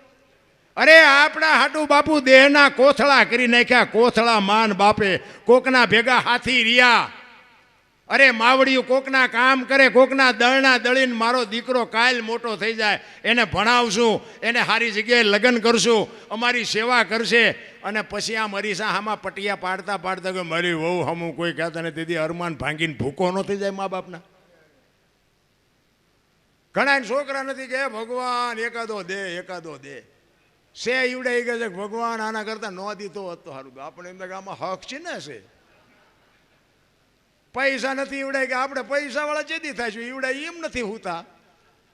અરે આપણા હાટુ બાપુ દેહના કોથળા કરી નાખ્યા. કોથળા માન બાપે કોકના ભેગા હાથી રહ્યા. અરે માવડિયું કોકના કામ કરે, કોકના દળના દળીને મારો દીકરો કાલ મોટો થઈ જાય, એને ભણાવશું, એને સારી જગ્યાએ લગ્ન કરશું, અમારી સેવા કરશે. અને પછી આ મરીસા હામાં પટિયા પાડતા પાડતા કે મારી વહુ હમું કોઈ કહેતા ને તેથી અરમાન ભાંગીને ભૂકો ન થઈ જાય મા બાપના. ઘણા છોકરા નથી કે ભગવાન એકાદો દે સે ઈવડે કે છે ભગવાન આના કરતા ન દીધો હોત તો સારું. આપણે એમ આમાં હક છે ને છે. પૈસા નથી ઈવડે કે આપણે પૈસા વાળા ચેતી થાય ઈવડે એમ નથી હોતા.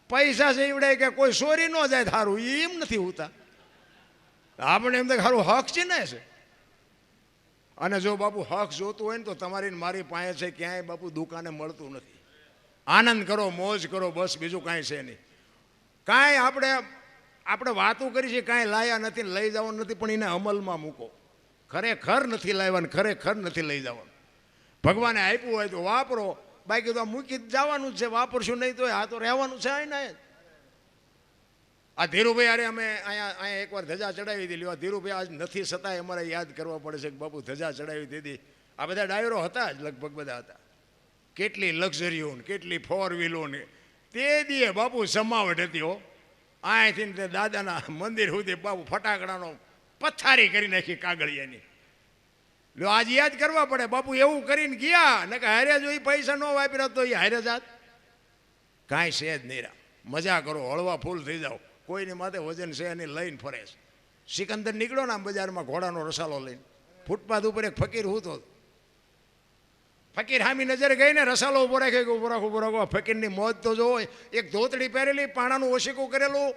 પૈસા છે ઈવડે કે કોઈ ચોરી ન જાય થારું એમ નથી હોતા. આપણે એમ સારું હક છે ને છે. અને જો બાપુ હક જોતું હોય ને તો તમારી મારી પાસે છે ક્યાંય બાપુ દુકાને મળતું નથી. આનંદ કરો, મોજ કરો, બસ બીજું કાંઈ છે નહીં. કાંઈ આપણે વાતો કરી છે કાંઈ લાયા નથી, લઈ જવાનું નથી, પણ એને અમલમાં મૂકો. ખરેખર નથી લાવવાનું, ખરેખર નથી લઈ જવાનું. ભગવાને આપ્યું હોય તો વાપરો, બાકી તો મૂકી જવાનું જ છે. વાપરશું નહીં તો આ તો રહેવાનું છે. આ ધીરુભાઈ અરે અમે અહીંયા એકવાર ધજા ચડાવી દીધી. આ ધીરુભાઈ આજ નથી છતાંય અમારે યાદ કરવા પડે છે કે બાપુ ધજા ચડાવી દીધી. આ બધા ડાયરો હતા જ, લગભગ બધા હતા. કેટલી લક્ઝરીઓ ને કેટલી ફોર વ્હીલો ને તે દીએ બાપુ જમાવટ હતી હો. અહીંથી તે દાદાના મંદિર સુધી બાપુ ફટાકડાનો પથારી કરી નાખી કાગળિયાની. લો આજ યાદ કરવા પડે. બાપુ એવું કરીને ગયા ને કે હારે જો એ પૈસા ન વાપર્યા તો એ હારે જાત. કાંઈ છે જ નહીં. મજા કરો, હળવા ફૂલ થઈ જાઓ. કોઈની માથે વજન છે એની લઈને ફરે છે. સિકંદર નીકળ્યો ને આમ બજારમાં ઘોડાનો રસાલો લઈને, ફૂટપાથ ઉપર એક ફકીર હૂતો. ફકીર હામી નજર ગઈ ને રસાલો ઉભો રાખે કે ઉભો રાખો. ફકીરની મોજ તો જોવો. એક ધોતડી પહેરેલી, પાણાનું ઓશીકું કરેલું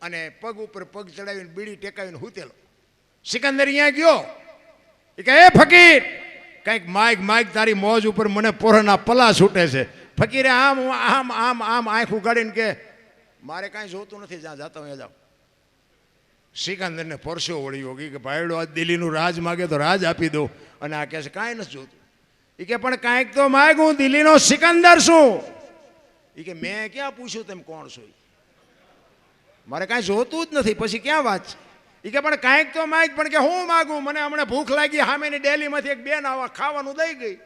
અને પગ ઉપર પગ ચડાવીને બીડી ટેકાવીને હૂતેલો. સિકંદર અહીંયા ગયો એ કે એ ફકીર કંઈક માઈક તારી મોજ ઉપર મને પોરના પલા છૂટે છે. ફકીરે આમ આમ આમ આમ આંખ ઉગાડીને કે મારે કાંઈ જોતું નથી, જ્યાં જાતા હું જાઉં. સિકંદરને પરસ્યો વળ્યો કે ભાઈડો આ દિલ્હીનું રાજ માગે તો રાજ આપી દો. અને આ કહે છે કાંઈ નથી જોતું. એ કે પણ કાંઈક તો માગ, હું દિલ્હીનો સિકંદર છું. એ કે મેં ક્યાં પૂછ્યું તમે કોણ છો? મારે કાંઈ જોતું જ નથી, પછી ક્યાં વાત છે? એ કે પણ કાંઈક તો માગ, પણ કે હું માગું? મને હમણાં ભૂખ લાગી, સામેની ડેલીમાંથી એક બેન આવા ખાવાનું દઈ ગઈ.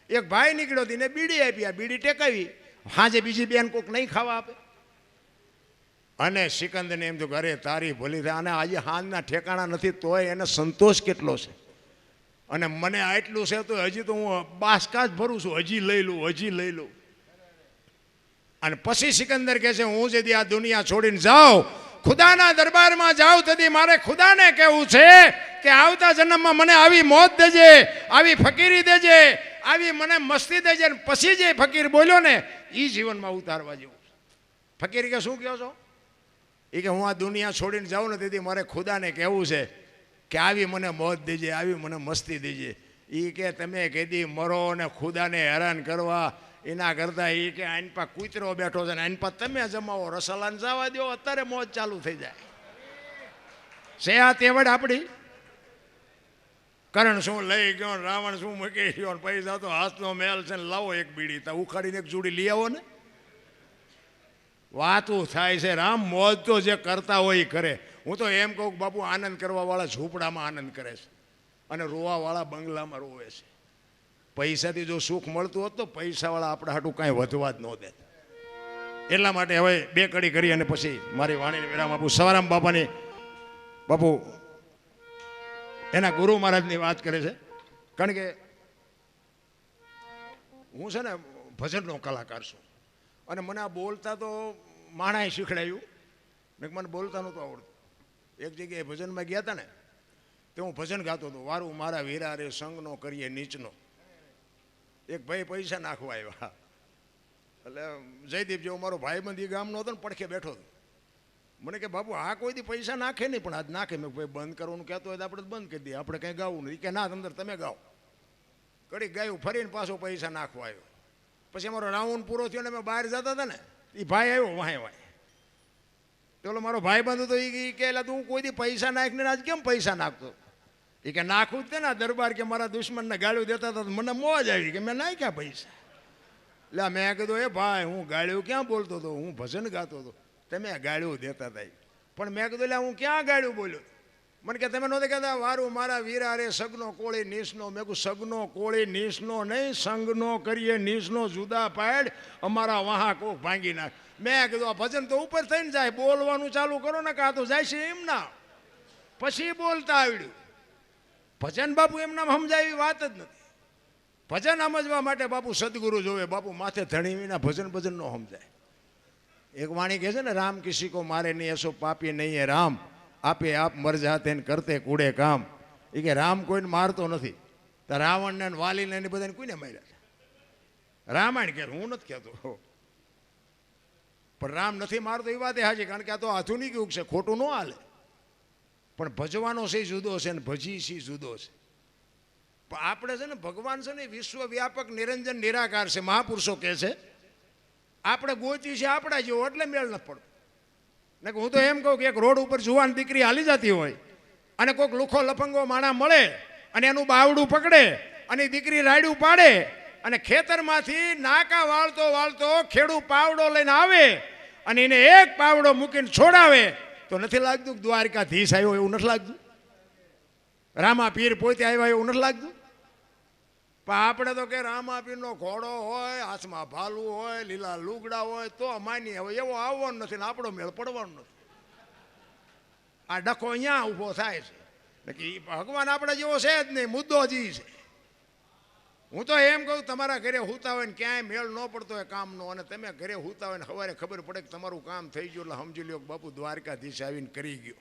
એક ભાઈ નીકળ્યો તેને બીડી આપી, આ બીડી ટેકાવી. હાજે બીજી બેન કોઈક નહીં ખાવા આપે. અને સિકંદરને એમ તો અરે તારી ભલી થાય. અને આજે હાંજના ઠેકાણા નથી તોય એને સંતોષ કેટલો છે. અને મને આટલું છે તો હજી તો હું બાસકા જ ભરું છું, હજી લઈ લઉં. અને પછી સિકંદર કહે છે હું જેથી આ દુનિયા છોડીને જાઉં, ખુદાના દરબારમાં જાઉં, તેથી મારે ખુદાને કહેવું છે કે આવતા જન્મમાં મને આવી મોત દેજે, આવી ફકીરી દેજે, આવી મને મસ્તી દેજે. પછી જે ફકીર બોલ્યો ને એ જીવનમાં ઉતારવા જેવું. ફકીર કે શું કહો છો? એ કે હું આ દુનિયા છોડીને જાઉં ને તેથી મારે ખુદાને કહેવું છે કે આવી મને મોત દેજે, આવી મને મસ્તી દેજે. એ કે તમે કીધી મરો ને ખુદાને હેરાન કરવા એના કરતાં એ કે આઈન પા કૂતરો બેઠો છે ને આઈન પા તમે જમાવો, રસાલાને જવા દો, અત્યારે મોજ ચાલુ થઈ જાય છે. આ તેવડ આપણી. કરણ શું લઈ ગયો, રાવણ શું મૂકી ગયો, પૈસા તો હાથનો મેલ છે ને લાવો એક બીડી તા ઉખાડીને એક જોડી લઈ આવો ને. વાતું થાય છે રામ. મોજ તો જે કરતા હોય એ કરે. હું તો એમ કહું કે બાપુ આનંદ કરવાવાળા ઝૂંપડામાં આનંદ કરે છે અને રોવાવાળા બંગલામાં રોવે છે. પૈસાથી જો સુખ મળતું હોત તો પૈસાવાળા આપણે હાટું કાંઈ વધવા જ ન દે. એટલા માટે હવે બે કડી કરી અને પછી મારી વાણીને વિરામ આપું. સવારામ બાપાની બાપુ એના ગુરુ મહારાજની વાત કરે છે. કારણ કે હું છે ને ભજનનો કલાકાર છું અને મને આ બોલતા તો માણાએ શીખડાયું ને મને બોલતા નહોતું આવડતું. એક જગ્યાએ ભજનમાં ગયા હતા ને તો હું ભજન ગાતો હતો, વારું મારા વીરા રે સંગનો કરીએ નીચનો. એક ભાઈ પૈસા નાખવા આવ્યા, એટલે જયદીપ જેવો મારો ભાઈબંધ એ ગામનો હતો ને પડખે બેઠો હતો. મને કે બાપુ આ કોઈ દી પૈસા નાખે નહીં, પણ આજ નાખે. મેં ભાઈ બંધ કરવાનું કહેતો હોય તો આપણે બંધ કરી દઈએ, આપણે કંઈ ગાવું નહીં. કે ના અંદર તમે ગાઓ. કડીક ગાયું, ફરીને પાછો પૈસા નાખવા આવ્યો. પછી અમારો રાઉન્ડ પૂરો થયો ને અમે બહાર જતા હતા ને એ ભાઈ આવ્યો વાંહે. પેલો મારો ભાઈ બંધ હતો એ કે તું કોઈ દી પૈસા નાખને આજ કેમ પૈસા નાખતો? એ કે નાખવું જ તે ને દરબાર કે મારા દુશ્મનને ગાળ્યું દેતા હતા મને મોજ આવી કે મેં નાખ્યા પૈસા. એટલે મેં કીધું એ ભાઈ હું ગાળ્યું ક્યાં બોલતો હતો, હું ભજન ગાતો હતો, તમે ગાળ્યું દેતા હતા. પણ મેં કીધું એટલે હું ક્યાં ગાળ્યું બોલ્યો? મને કે તમે નહોતા કહેતા વારું મારા વીરા રે સગનો કોળી નીસનો. મેં કહું સગનો કોળી નીસનો નહીં, સંગનો કરીએ નીસનો જુદા પાડ, અમારા વાહા કોક ભાંગી નાખ. મેં કીધું આ ભજન તો ઉપર થઈને જાય, બોલવાનું ચાલુ કરો ને કાં તો જાય છે એમ ના. પછી બોલતા આવડ્યું. ભજન બાપુ એમના સમજાય એવી વાત જ નથી. ભજન સમજવા માટે બાપુ સદગુરુ જોવે. બાપુ માથે ધણી વિના ભજન ન સમજાય. એક વાણી કહે છે ને, રામ કિસી કો મારે નહીં એસો પાપી નહીં હે રામ, આપે આપ મર જાતે ને કરતે કૂડે કામ. એ કે રામ કોઈને મારતો નથી. તો રાવણને વાલીને એને બધાને કોઈને માર્યા? રામાયણ કે હું નથી કહેતો, પણ રામ નથી મારતો એ વાત હાજી, કારણ કે આ તો આધુનિક યુગ છે, ખોટું ન હાલે. પણ ભજવાનો છે જુદો છે ને ભજી છે જુદો છે. પણ આપણે છે ને ભગવાન છે ને વિશ્વવ્યાપક નિરંજન નિરાકાર છે, મહાપુરુષો કહે છે. આપણે ગોચી છે આપણા જેવો, એટલે મેળ નથી પડતો. ને હું તો એમ કહું કે એક રોડ ઉપર જુવાન દીકરી હાલી જતી હોય અને કોઈક લુખો લફંગો માણા મળે અને એનું બાવડું પકડે અને દીકરી રાયડું પાડે અને ખેતરમાંથી નાકા વાળતો વાળતો ખેડૂ પાવડો લઈને આવે અને એને એક પાવડો મૂકીને છોડાવે, તો નથી લાગતું કે દ્વારકાધીશ આવ્યો એવું નથી લાગતું? રામા પીર પોતે આવ્યા એવું નથી લાગતું? પણ આપણે તો કે રામા પીરનો ઘોડો હોય, હાથમાં ભાલું હોય, લીલા લુગડા હોય તો માની. હવે એવો આવવાનો નથી ને આપણો મેળ પડવાનો નથી. આ ડખો અહીંયા ઊભો થાય છે. ભગવાન આપણા જેવો છે જ નહીં, મુદ્દો જ છે. હું તો એમ કહું, તમારા ઘરે હુતા હોય ને ક્યાંય મેળ ન પડતો હોય કામનો, અને તમે ઘરે હુતા હોય ને સવારે ખબર પડે કે તમારું કામ થઈ ગયું, એટલે સમજી લો કે બાપુ દ્વારકાધીશ આવીને કરી ગયો.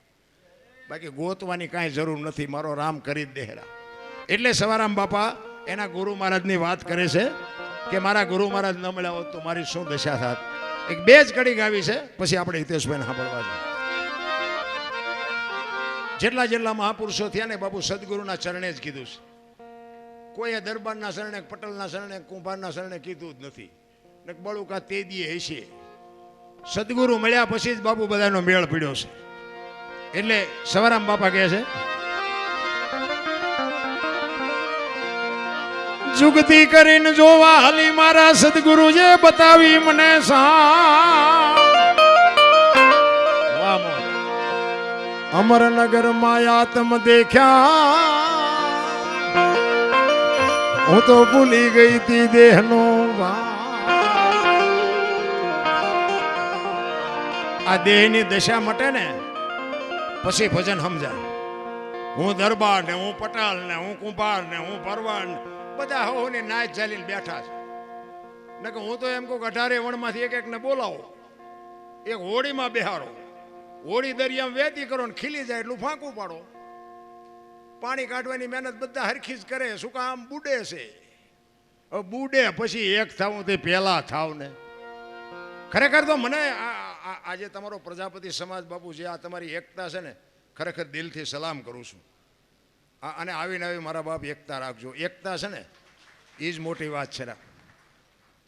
બાકી ગોતવાની કાંઈ જરૂર નથી, મારો રામ કરી જ દેહરા. એટલે સવારામ બાપા એના ગુરુ મહારાજની વાત કરે છે કે મારા ગુરુ મહારાજ ન મળ્યા હોત તો મારી શું દશા થાત. એક બે જ કડી ગાવી છે, પછી આપણે હિતેશભાઈને સાંભળવા જોઈએ. જેટલા જેટલા મહાપુરુષો થયા ને બાપુ સદગુરુના ચરણે જ કીધું છે. કોઈએ દરબારના શરણે, પટેલના શરણે, કુંભારના શરણે કીધું જ નથી. ને બળુકા તે દીએ હશે. સદગુરુ મળ્યા પછી જ બાપુ બધાનો મેળ પડ્યો છે. એટલે સવારામ બાપા કહે છે, જુગતી કરીને જોવા હાલી મારા સદગુરુ જે બતાવી મને અમરનગર માં આત્મ દેખ્યા, હું તો ભૂલી ગઈ તી દેહનો આ દેહની દશા મટે ને પછી ભજન સમજાય. હું દરબાર ને, હું પટાલ ને, હું કુંભાર ને, હું ભરવાડ ને, બધા હોની નાચ ચાલીને બેઠા છે. ને કે હું તો એમ કહું 18 વણમાંથી એક એકને બોલાવો, એક હોળીમાં બેહારો, હોળી દરિયામાં વેતી કરો ને ખીલી જાય એટલું ફાંકું પાડો. પાણી કાઢવાની મહેનત બધા હરખી જ કરે. શું કામ? બુડે છે. હવે બુડે પછી એક થાવું તે પહેલા થાવ ને. ખરેખર તો મને આજે તમારો પ્રજાપતિ સમાજ બાપુ જે આ તમારી એકતા છે ને, ખરેખર દિલથી સલામ કરું છું. અને આવીને આવી મારા બાપ એકતા રાખજો. એકતા છે ને એ જ મોટી વાત છે.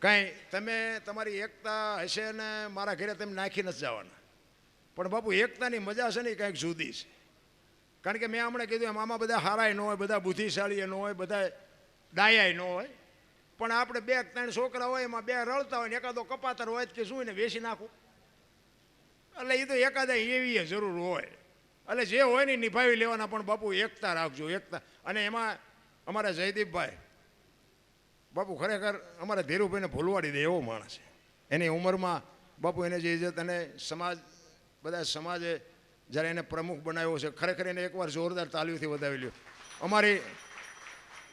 કાંઈ તમે તમારી એકતા હશે ને મારા ઘરે તમે નાખી નથી જવાના, પણ બાપુ એકતાની મજા છે ને એ કાંઈક જુદી છે. કારણ કે મેં હમણાં કીધું એમ આમાં બધા હારાય ન હોય, બધા બુદ્ધિશાળી ન હોય, બધા ડાયાય ન હોય, પણ આપણે 2-3 છોકરા હોય એમાં 2 રળતા હોય ને એકાદો કપાતર હોય કે શું ને વેચી નાખું. એટલે એ તો એકાદા એવી જરૂર હોય. એટલે જે હોય ને નિભાવી લેવાના, પણ બાપુ એકતા રાખજો, એકતા. અને એમાં અમારા જયદીપભાઈ બાપુ ખરેખર અમારા ધીરુભાઈને ભૂલવાડી દે એવો માણસ છે. એની ઉંમરમાં બાપુ એને જે ઇજ્જત, અને સમાજ, બધા સમાજે જ્યારે એને પ્રમુખ બનાવ્યો છે, ખરેખર એને એકવાર જોરદાર તાલીઓથી વધાવી લ્યો. અમારી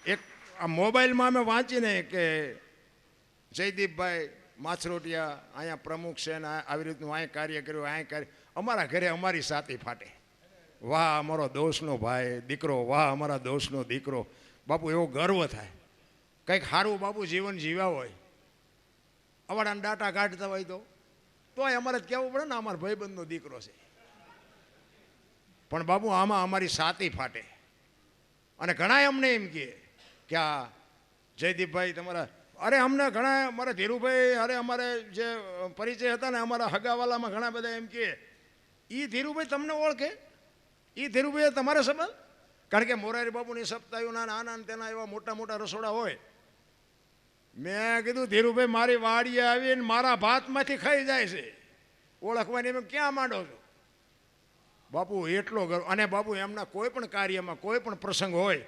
એક આ મોબાઈલમાં અમે વાંચીને કે જયદીપભાઈ માછરોટિયા અહીંયા પ્રમુખ છે ને આવી રીતનું અહીં કાર્ય કર્યું, અહીં કાર્ય. અમારા ઘરે અમારી સાથી ફાટે. વાહ અમારો દોસ્તનો ભાઈ દીકરો, વાહ અમારા દોસ્તનો દીકરો. બાપુ એવો ગર્વ થાય. કંઈક સારું બાપુ જીવન જીવ્યા હોય, અવાડાને ડાટા કાઢતા હોય તોય અમારે જ કહેવું પડે ને અમારા ભાઈબંધનો દીકરો છે. પણ બાપુ આમાં અમારી સાથી ફાટે. અને ઘણા અમને એમ કહે કે આ જયદીપભાઈ તમારા, અરે અમને ઘણા અમારા ધીરુભાઈ, અરે અમારે જે પરિચય હતા ને અમારા હગાવાલામાં ઘણા બધા એમ કહે, એ ધીરુભાઈ તમને ઓળખે, એ ધીરુભાઈ તમારા સંબંધ. કારણ કે મોરારી બાપુની સપ્તાહીઓના આના તેના એવા મોટા મોટા રસોડા હોય. મેં કીધું ધીરુભાઈ મારી વાડીએ આવીને મારા ભાતમાંથી ખાઈ જાય છે, ઓળખવાની એમ ક્યાં માંડો છો? બાપુ એટલો ગર્વ. અને બાપુ એમના કોઈ પણ કાર્યમાં કોઈ પણ પ્રસંગ હોય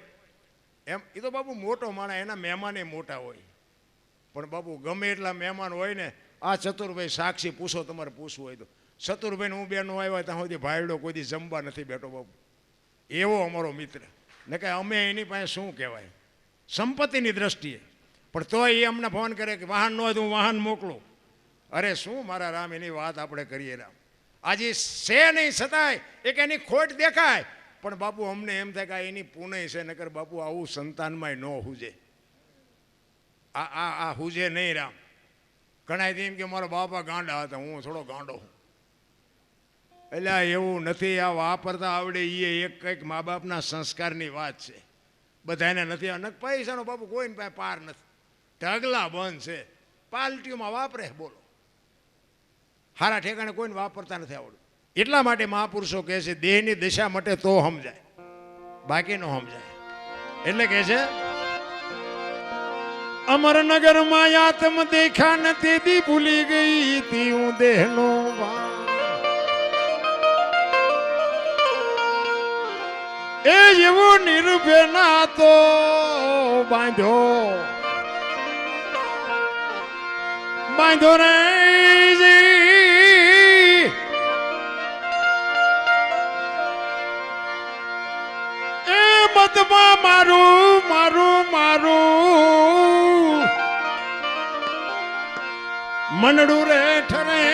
એમ, એ તો બાપુ મોટો માણસ, એના મહેમાને મોટા હોય. પણ બાપુ ગમે એટલા મહેમાન હોય ને, આ ચતુરભાઈ સાક્ષી પૂછો, તમારે પૂછવું હોય તો, ચતુરભાઈને હું બેનો આવ્યા ત્યાં સુધી ભાઈડો કોઈ દી જમવા નથી બેઠો બાપુ. એવો અમારો મિત્ર. ને કે અમે એની પાસે શું કહેવાય સંપત્તિની દ્રષ્ટિએ, પણ તોય એ અમને ફોન કરે કે વાહન ન હોય તો હું વાહન મોકલું. અરે શું મારા રામ એની વાત આપણે કરીએ રામ. આજે છે નહીં છતાંય એક એની ખોટ દેખાય, પણ બાપુ અમને એમ થાય કે એની પુણ્ય છે, નકર બાપુ આવું સંતાનમાંય ન હુજે. આ હુજે નહીં રામ. ઘણા એમ કે મારા બાપા ગાંડા હતા, હું થોડો ગાંડો હું. એટલે એવું નથી. આ વાપરતા આવડે એ એક કંઈક મા બાપના સંસ્કારની વાત છે. બધાને નથી. અનક પૈસાનો બાપુ કોઈને પાસે પાર નથી. ઢગલા બંધ છે, પાલટીઓમાં વાપરે. બોલો, હારા ઠેકાણે કોઈને વાપરતા નથી આવડતું. એટલા માટે મહાપુરુષો કહે છે દેહની દિશા માટે તો સમજાય, બાકી ન સમજાય. એટલે કહે છે અમરનગરમાં આત્મ દેખા નથી દી ભૂલી ગઈ તી હું દેહનો એ જેવો નિર્ભય ના તો બાંધો રે એ બદમાં મારું મારું મારું મનડું રે ઠરે.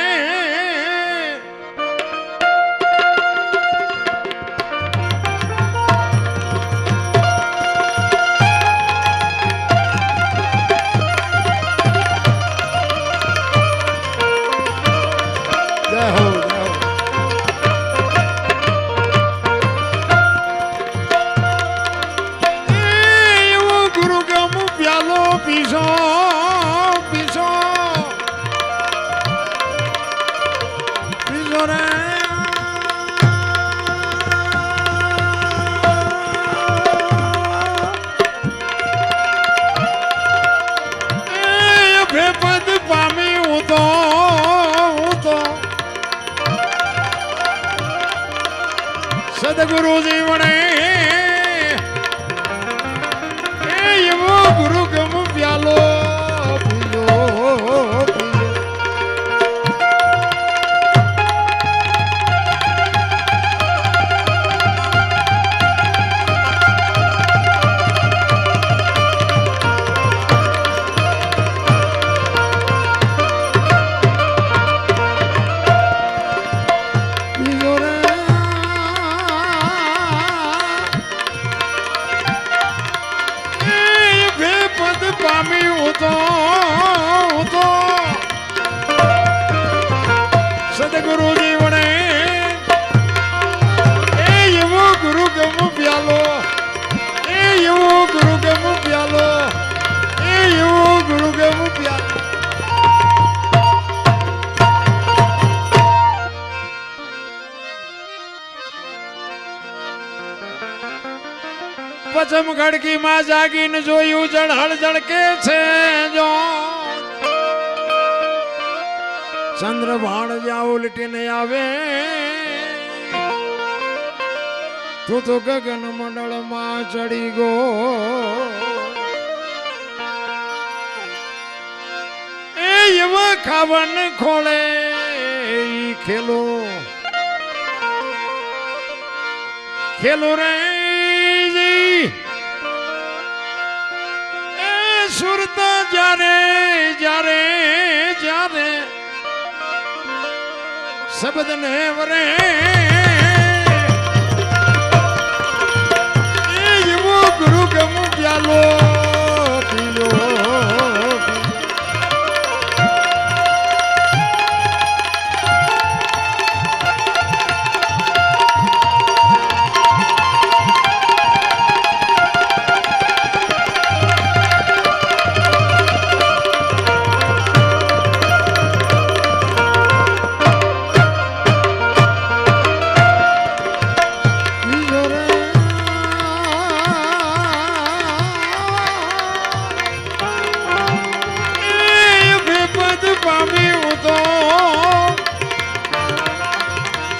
સદગુરુજી વડે એવો ગુરુ ગમ પ્યાલો પીજો સદગુરુજી વડે એવો ગુરુ ગમ પ્યાલો એવો ગુરુ ગમ પ્યાલો એવો ગુરુ ગમ પ્યાલો. પચમ ખડકી માં જાગીને જોયું જળહળ જળકે છે જો ચંદ્ર ભાણ જ્યાં ઉલટીને આવે તું તો ગગન મંડળમાં ચડી ગો. એ એવા ખાવન ખોળે ખેલો ખેલો રે સુરત જ્યારે જ્યારે જ્યારે શબ્દ ને વરે એવો ગુરુ ગમ પ્યાલો પીલો.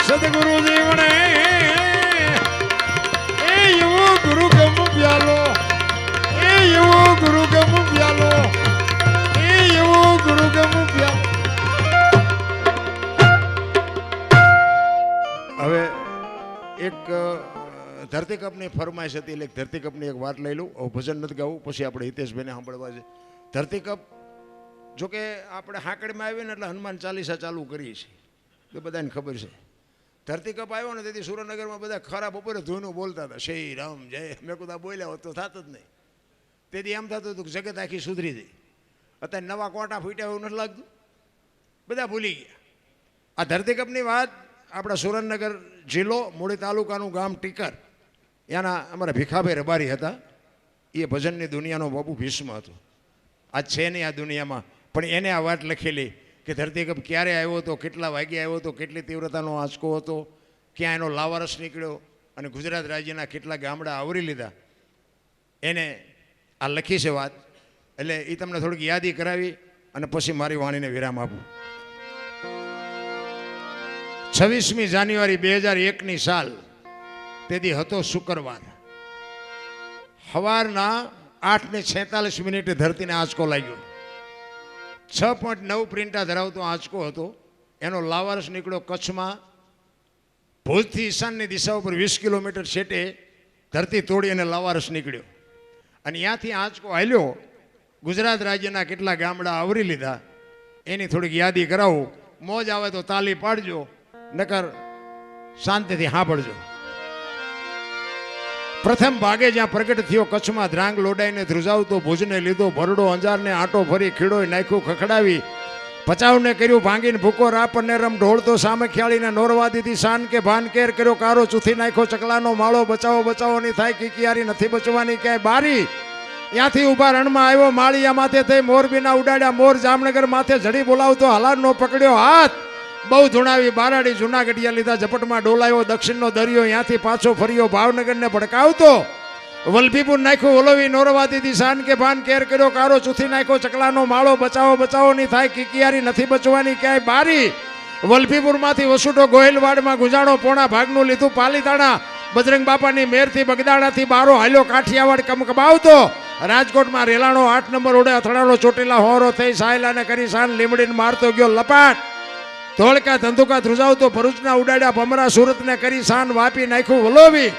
સદગુરુજી વડે એવો ગુરુ ગમ પ્યાલો એવો ગુરુ ગમ પ્યાલો એવો ગુરુ ગમ પ્યાલો. હવે એક ધરતીકપની ફરમાઈશ હતી, એટલે ધરતીકપની એક વાત લઈ લઉં. ભજન નથી ગાવું, પછી આપણે હિતેશભાઈને સાંભળવા છે. ધરતીકપ જોકે આપણે હાંકડીમાં આવીએ ને એટલે હનુમાન ચાલીસા ચાલુ કરીએ છીએ, તો બધાને ખબર છે. ધરતીકપ આવ્યો ને તેથી સુરેન્દ્રનગરમાં બધા ખરા બપોરે ધૂનું બોલતા હતા, શ્રી રામ જય. મેં કુદા બોલ્યા હોત તો થત જ નહીં. તેથી એમ થતું હતું કે જગત આખી સુધરી જાય. અત્યારે નવા કોટા ફૂટ્યા એવું નથી લાગતું, બધા ભૂલી ગયા. આ ધરતીકપની વાત આપણા સુરેન્દ્રનગર જિલ્લો મૂળી તાલુકાનું ગામ ટીકર, ત્યાંના અમારા ભીખાભાઈ રબારી હતા. એ ભજનની દુનિયાનો બાપુ ભીષ્મ હતો. આજ છે નહીં આ દુનિયામાં, પણ એને આ વાત લખેલી કે ધરતીકપ ક્યારે આવ્યો હતો, કેટલા વાગ્યે આવ્યો હતો, કેટલી તીવ્રતાનો આંચકો હતો, ક્યાં એનો લાવારસ નીકળ્યો અને ગુજરાત રાજ્યના કેટલા ગામડા આવરી લીધા. એને આ લખી છે વાત. એટલે એ તમને થોડીક યાદી કરાવી અને પછી મારી વાણીને વિરામ આપું. 26મી જાન્યુઆરી 2001ની સાલ, તેથી હતો શુક્રવાર. સવારના 8:46 ધરતીને આંચકો લાગ્યો. 6.9 પ્રિન્ટા ધરાવતો આંચકો હતો. એનો લાવારસ નીકળ્યો કચ્છમાં. ભુજથી ઈશાનની દિશા ઉપર 20 કિલોમીટર છેટે ધરતી તોડી અને લાવારસ નીકળ્યો. અને ત્યાંથી આંચકો હાલ્યો, ગુજરાત રાજ્યના કેટલા ગામડા આવરી લીધા. એની થોડીક યાદી કરાવું. મોજ આવે તો તાલી પાડજો, નકર શાંતિથી સાંભળજો. પ્રથમ ભાગે જ્યાં પ્રગટ થયો કચ્છમાં ધ્રાંગ લોડાઈને ધ્રુજાવતો, ભુજને લીધો ભરડો, અંજારને આંટો ફરી ખીડોય નાખ્યું ખખડાવી, પચાવને કર્યું ભાંગીને ભૂકો રાપરને રમ ઢોળતો, સામે ખ્યાળીને નોરવાદીથી શાન કે ભાન કેર કર્યો કારો, ચૂથી નાખ્યો ચકલાનો માળો, બચાવો બચાવોની થાય કિકિયારી નથી બચવાની ક્યાંય બારી. ત્યાંથી ઊભા રણમાં આવ્યો માળિયા માથે થઈ, મોરબીના ઉડાડ્યા મોર, જામનગર માથે જડી બોલાવતો હલારનો પકડ્યો હાથ, બહુ ધૂણાવી બારાડી જૂનાગઢિયા લીધા ઝપટમાં ડોલાયો, દક્ષિણનો દરિયો ત્યાંથી પાછો ફર્યો, ભાવનગરને ભડકાવતો, વલભીપુર નાખ્યું ઓલવી, નોરવાદીથી શાન કે ભાન કેર કર્યો કારો, ચૂથી નાખ્યો ચકલાનો માળો, બચાવો બચાવોની થાય કિકિયારી નથી બચવાની ક્યાંય બારી. વલભીપુરમાંથી વસુટો ગોહિલવાડમાં ગુજાણો, પોણા ભાગનું લીધું પાલીતાણા, બજરંગ બાપાની મેરથી બગદાણાથી બારો હાલ્યો, કાઠિયાવાડ કમકબાવતો, રાજકોટમાં રેલાણો 8 નંબર ઓડે અથડાણો, ચોટીલા હોરો થઈ સાયલાને કરી શાન લીમડીને મારતો ગયો લપાટ, ધોળકા ધંધુકા ધ્રુજાવતો, ભરૂચના ઉડાડ્યા ભમરા, સુરતને કરી શાન વાપી નાખ્યું વલોવી,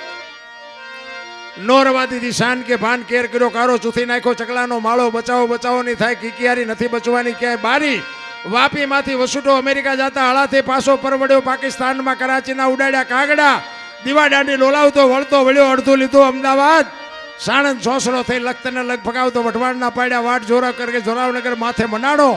નોરવાદીથી શાન કે ભાન કેર કર્યો કારો, ચૂથી નાખ્યો ચકલાનો માળો, બચાવો બચાવોની થાય કિકિયારી નથી બચવાની ક્યાંય બારી. વાપીમાંથી વસુટો અમેરિકા જતા હળાથી પાછો પરવડ્યો, પાકિસ્તાનમાં કરાચીના ઉડાડ્યા કાગડા, દીવા દાંડી લોલાવતો વળતો વળ્યો, અડધું લીધો અમદાવાદ, સાણંદ સોસરો થઈ લખતને લગ ભગાવતો, વઢવાણના પાડ્યા વાટ જોરા કરકે જોરાવનગર માથે મનાડો,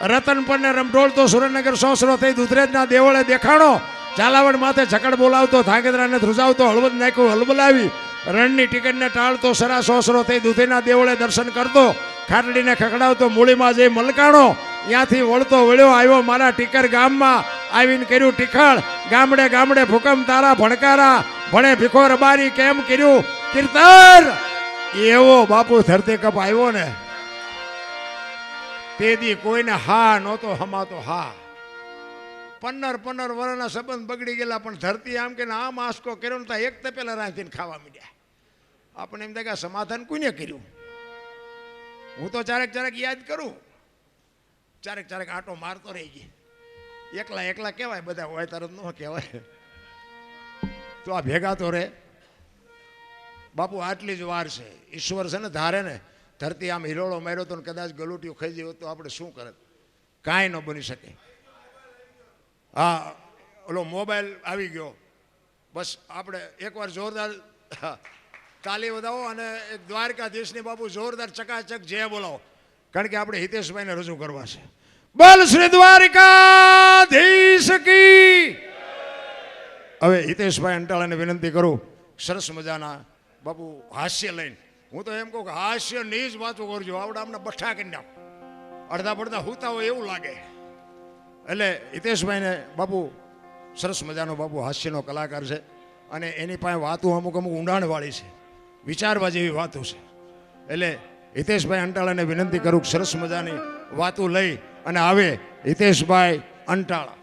રતનપરને રમઢોળતો, સુરેન્દ્રનગર સોસરો થઈ દુધરેજના દેવળે દેખાણો, ઝાલાવાડ માથે ઝકડ બોલાવતો, ધાંગધ્રાને ધ્રુજાવતો, હળવદ નાખ્યું હલબલાવી, રણની ટિકિટને ટાળતો, સરા સોસરો થઈ દુધીના દેવળે દર્શન કરતો, ખાટડીને ખખડાવતો, મૂળીમાં જઈ મલકાણો, ત્યાંથી વળતો વળ્યો આવ્યો મારા ટીકર ગામમાં, આવીને કર્યું ટીખળ, ગામડે ગામડે ભૂકંપ તારા ભણકારા, ભણે ભીખો રબારી કેમ કર્યું કીર્તન. એવો બાપુ ધરતીકપ આવ્યો ને, તેથી કોઈને હા નહોતો હમાતો. હા 15 વર્ષના સંબંધ બગડી ગયેલા, પણ ધરતી આમ કે આમ આંસકો કર્યો ને એક તપેલા રાંધીને ખાવા માંડ્યા. આપણે એમ થાય કે સમાધાન કોઈને કર્યું. હું તો ચારેક યાદ કરું, ચારેક આંટો મારતો રહી ગઈ. એકલા કહેવાય, બધા હોય તરત ન કહેવાય. તો આ ભેગા તો રે બાપુ, આટલી જ વાર છે. ઈશ્વર છે ને ધારે ને, ધરતી આમ હિલોળો માર્યો તો કદાચ ગલુટીઓ ખાઈ જાય તો આપણે શું કરે? કાંઈ ન બની શકે. હા, ઓલો મોબાઈલ આવી ગયો, બસ આપણે એકવાર જોરદાર તાલી વધાવો અને એક દ્વારકાધીશની બાપુ જોરદાર ચકાચક જય બોલાવો, કારણ કે આપણે હિતેશભાઈને રજૂ કરવા છે. બોલ શ્રી દ્વારકાધીશ કી. હવે હિતેશભાઈ અંટાળાને વિનંતી કરું, સરસ મજાના બાપુ હાસ્ય લઈને. હું તો એમ કહું કે હાસ્ય ની જ વાતો કરજો, આવડા અમને બઠ્ઠા કરી નાખ, અડધા પડધા હુતા હોય એવું લાગે. એટલે હિતેશભાઈને બાપુ સરસ મજાનો બાપુ હાસ્યનો કલાકાર છે, અને એની પાસે વાતો અમુક ઊંડાણવાળી છે, વિચારવા જેવી વાતો છે. એટલે હિતેશભાઈ અંટાળાને વિનંતી કરું સરસ મજાની વાતો લઈ અને આવે હિતેશભાઈ અંટાળા.